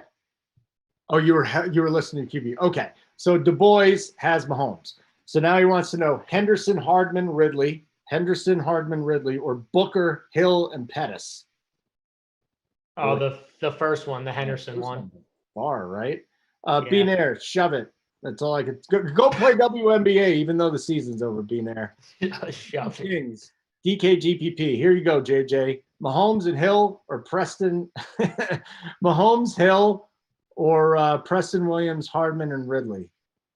Oh, you were listening to QB. Okay. So Du Bois has Mahomes. So now he wants to know Henderson, Hardman, Ridley, or Booker, Hill, and Pettis. Oh, the first one, the Henderson one. Far, right? Beanair, shove it. That's all I could go play WNBA, even though the season's over, Beanair. Shove it. Kings, DKGPP. Here you go, JJ. Mahomes and Hill or Preston. Mahomes, Hill, or Preston Williams, Hardman, and Ridley.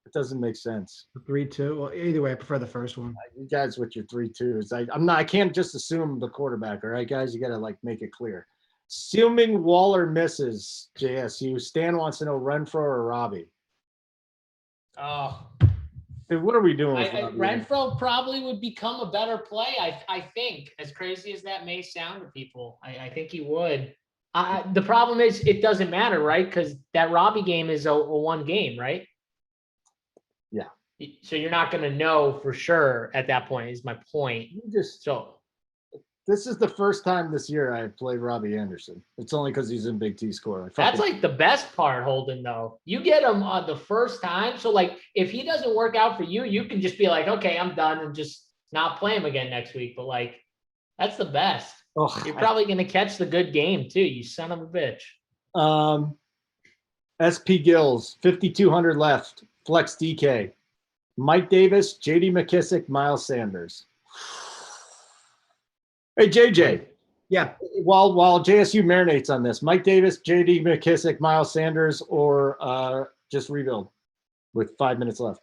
It doesn't make sense. 3-2. Well, either way, I prefer the first one. You guys with your 3-2s. I can't just assume the quarterback, all right, guys? You got to make it clear. Assuming Waller misses, JSU, Stan wants to know Renfro or Robbie. Oh. Dude, what are we doing with Renfro probably would become a better play, I think, as crazy as that may sound to people. I think he would. The problem is it doesn't matter, right? Because that Robbie game is a 1 game, right? Yeah. So you're not going to know for sure at that point, is my point. This is the first time this year I've played Robbie Anderson. It's only because he's in Big T score. That's like the best part, Holden, though. You get him on the first time. So, if he doesn't work out for you, you can just be like, okay, I'm done and just not play him again next week. But, that's the best. You're probably going to catch the good game, too, you son of a bitch. SP Gills, 5,200 left. Flex DK. Mike Davis, J.D. McKissick, Miles Sanders. Hey, JJ. Yeah. While JSU marinates on this, Mike Davis, J.D. McKissick, Miles Sanders, or just rebuild with 5 minutes left.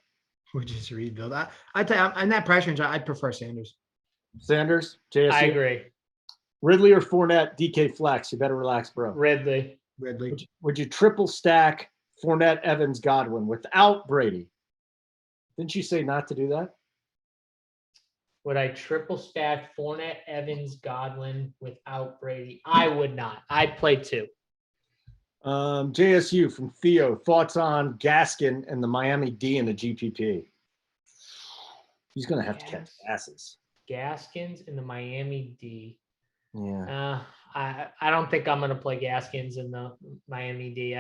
Or just rebuild. I tell you, in that price range, I'd prefer Sanders. Sanders, JSU. I agree. Ridley or Fournette, DK flex. You better relax, bro. Ridley. Would you triple stack Fournette, Evans, Godwin without Brady? Didn't you say not to do that? Would I triple stack Fournette, Evans, Godwin without Brady? I would not. I'd play 2. JSU from Theo. Thoughts on Gaskin and the Miami D in the GPP? He's going to have to catch passes. Gaskins in the Miami D. Yeah. I don't think I'm going to play Gaskins in the Miami D.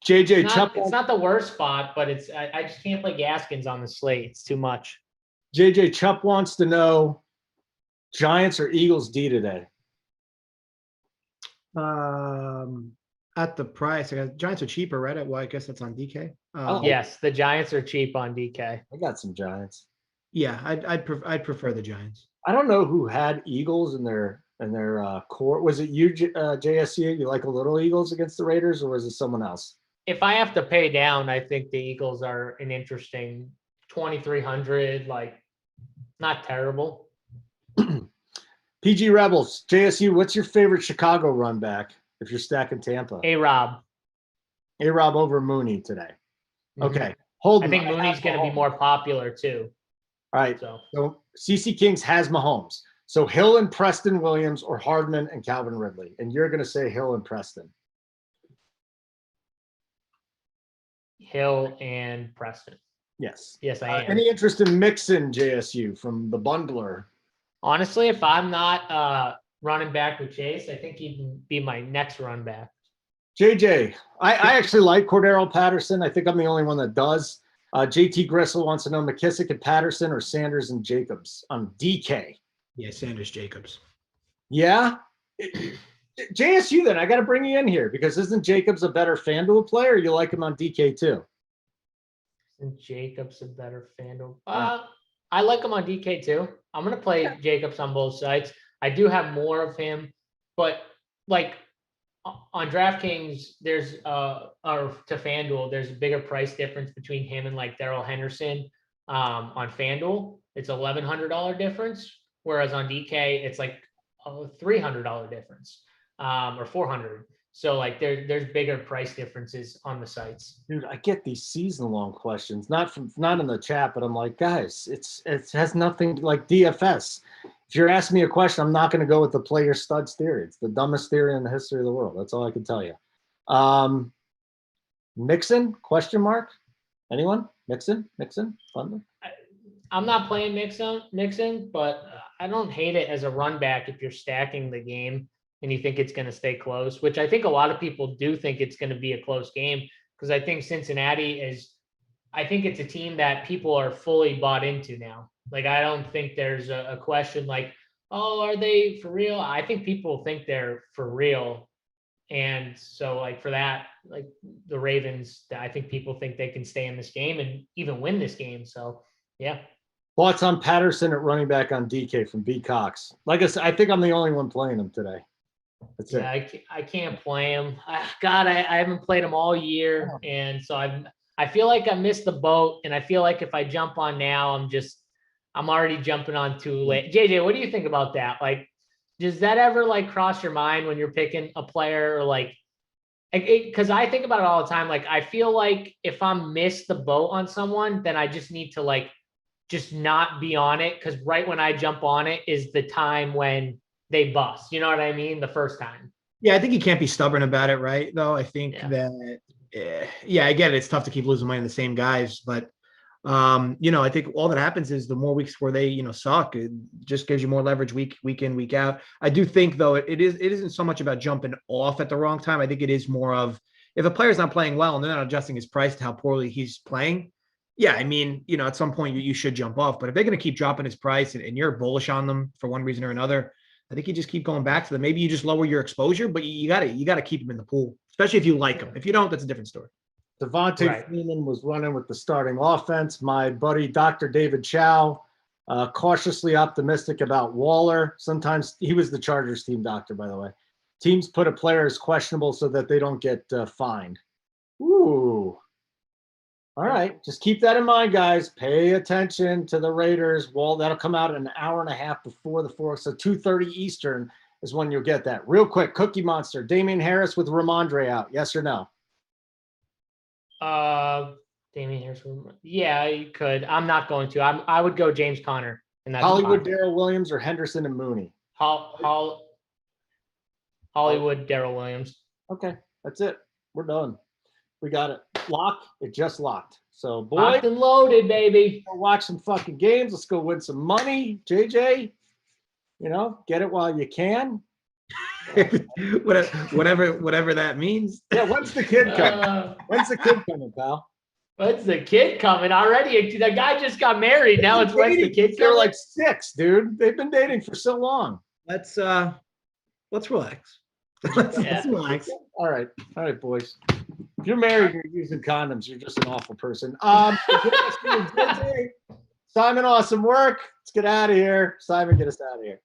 Chubb. It's not the worst spot, but I just can't play Gaskins on the slate. It's too much. JJ Chupp wants to know Giants or Eagles D today. At the price, Giants are cheaper, right? Well, I guess that's on DK. Yes, the Giants are cheap on DK. I got some Giants. Yeah, I'd prefer the Giants. I don't know who had Eagles in their core. Was it you, JSU? You like a little Eagles against the Raiders, or was it someone else? If I have to pay down, I think the Eagles are an interesting 2,300. Like, not terrible. PG Rebels, JSU. What's your favorite Chicago run back if you're stacking Tampa? A-Rob over Mooney today. Okay, I Holden. think Mooney's going to be more popular too. All right. So CC Kings has Mahomes. So Hill and Preston Williams or Hardman and Calvin Ridley. And you're going to say Hill and Preston. Hill and Preston. Yes. Yes, I am. Any interest in Mixon, JSU, from the bundler? Honestly, if I'm not running back with Chase, I think he can be my next run back. JJ, I actually like Cordero Patterson. I think I'm the only one that does. JT Gristle wants to know McKissick and Patterson or Sanders and Jacobs on DK. Yeah, Sanders, Jacobs. Yeah. JSU, then I got to bring you in here because isn't Jacobs a better FanDuel player? Or you like him on DK too? Isn't Jacobs a better FanDuel? I like him on DK too. I'm going to play Jacobs on both sides. I do have more of him, but like on DraftKings, there's or to FanDuel, there's a bigger price difference between him and like Darrell Henderson on FanDuel. It's $1,100 difference, whereas on DK it's like a $300 difference or $400. So like there's bigger price differences on the sites. Dude, I get these season-long questions, not in the chat, but I'm like, guys, it has nothing like DFS. If you're asking me a question, I'm not going to go with the player studs theory. It's the dumbest theory in the history of the world. That's all I can tell you. Mixon? Question mark? Anyone? Mixon? Thunder? I'm not playing Mixon, but I don't hate it as a run back if you're stacking the game and you think it's going to stay close, which I think a lot of people do think it's going to be a close game because I think Cincinnati I think it's a team that people are fully bought into now. Like, I don't think there's a question like, oh, are they for real? I think people think they're for real. And so like for that, like the Ravens, I think people think they can stay in this game and even win this game. So yeah. Thoughts on Patterson at running back on DK from B Cox? Like I said, I think I'm the only one playing him today. That's it. I can't play him. God, I haven't played him all year. And so I feel like I missed the boat. And I feel like if I jump on now, I'm already jumping on too late. JJ, what do you think about that? Like, does that ever like cross your mind when you're picking a player or like, because I think about it all the time. Like, I feel like if I'm missed the boat on someone, then I just need to like, just not be on it. Cause right when I jump on it is the time when they bust. You know what I mean? The first time. Yeah, I think you can't be stubborn about it, right? Though I think that, I get it. It's tough to keep losing money on the same guys, but I think all that happens is the more weeks where they, suck, it just gives you more leverage week in, week out. I do think though, it isn't so much about jumping off at the wrong time. I think it is more of if a player's not playing well and they're not adjusting his price to how poorly he's playing. Yeah. I mean, at some point you should jump off, but if they're going to keep dropping his price and you're bullish on them for one reason or another, I think you just keep going back to them. Maybe you just lower your exposure, but you got to keep them in the pool, especially if you like them. If you don't, that's a different story. Devontae Right. Freeman was running with the starting offense. My buddy, Dr. David Chow, cautiously optimistic about Waller. Sometimes he was the Chargers team doctor, by the way. Teams put a player as questionable so that they don't get fined. Ooh. All right. Just keep that in mind, guys. Pay attention to the Raiders. Well, that'll come out an hour and a half before the 4th. So 2:30 Eastern is when you'll get that. Real quick, Cookie Monster. Damian Harris with Ramondre out. Yes or no? Damian Harris. Yeah, you could. I'm not going to. I would go James Conner in that Hollywood, spot. Darrell Williams, or Henderson and Mooney? Hollywood, Darrell Williams. Okay. That's it. We're done. We got it. Lock. It just locked. So, boy, Locked and loaded, baby. go watch some fucking games. Let's go win some money. JJ, get it while you can. whatever that means. Yeah, when's the kid coming? When's the kid coming, pal? When's the kid coming already? The guy just got married. Now it's when's the kid They're coming? like 6, dude. They've been dating for so long. Let's relax. Let's relax. All right, boys. If you're married and you're using condoms, you're just an awful person. Simon, awesome work. Let's get out of here. Simon, get us out of here.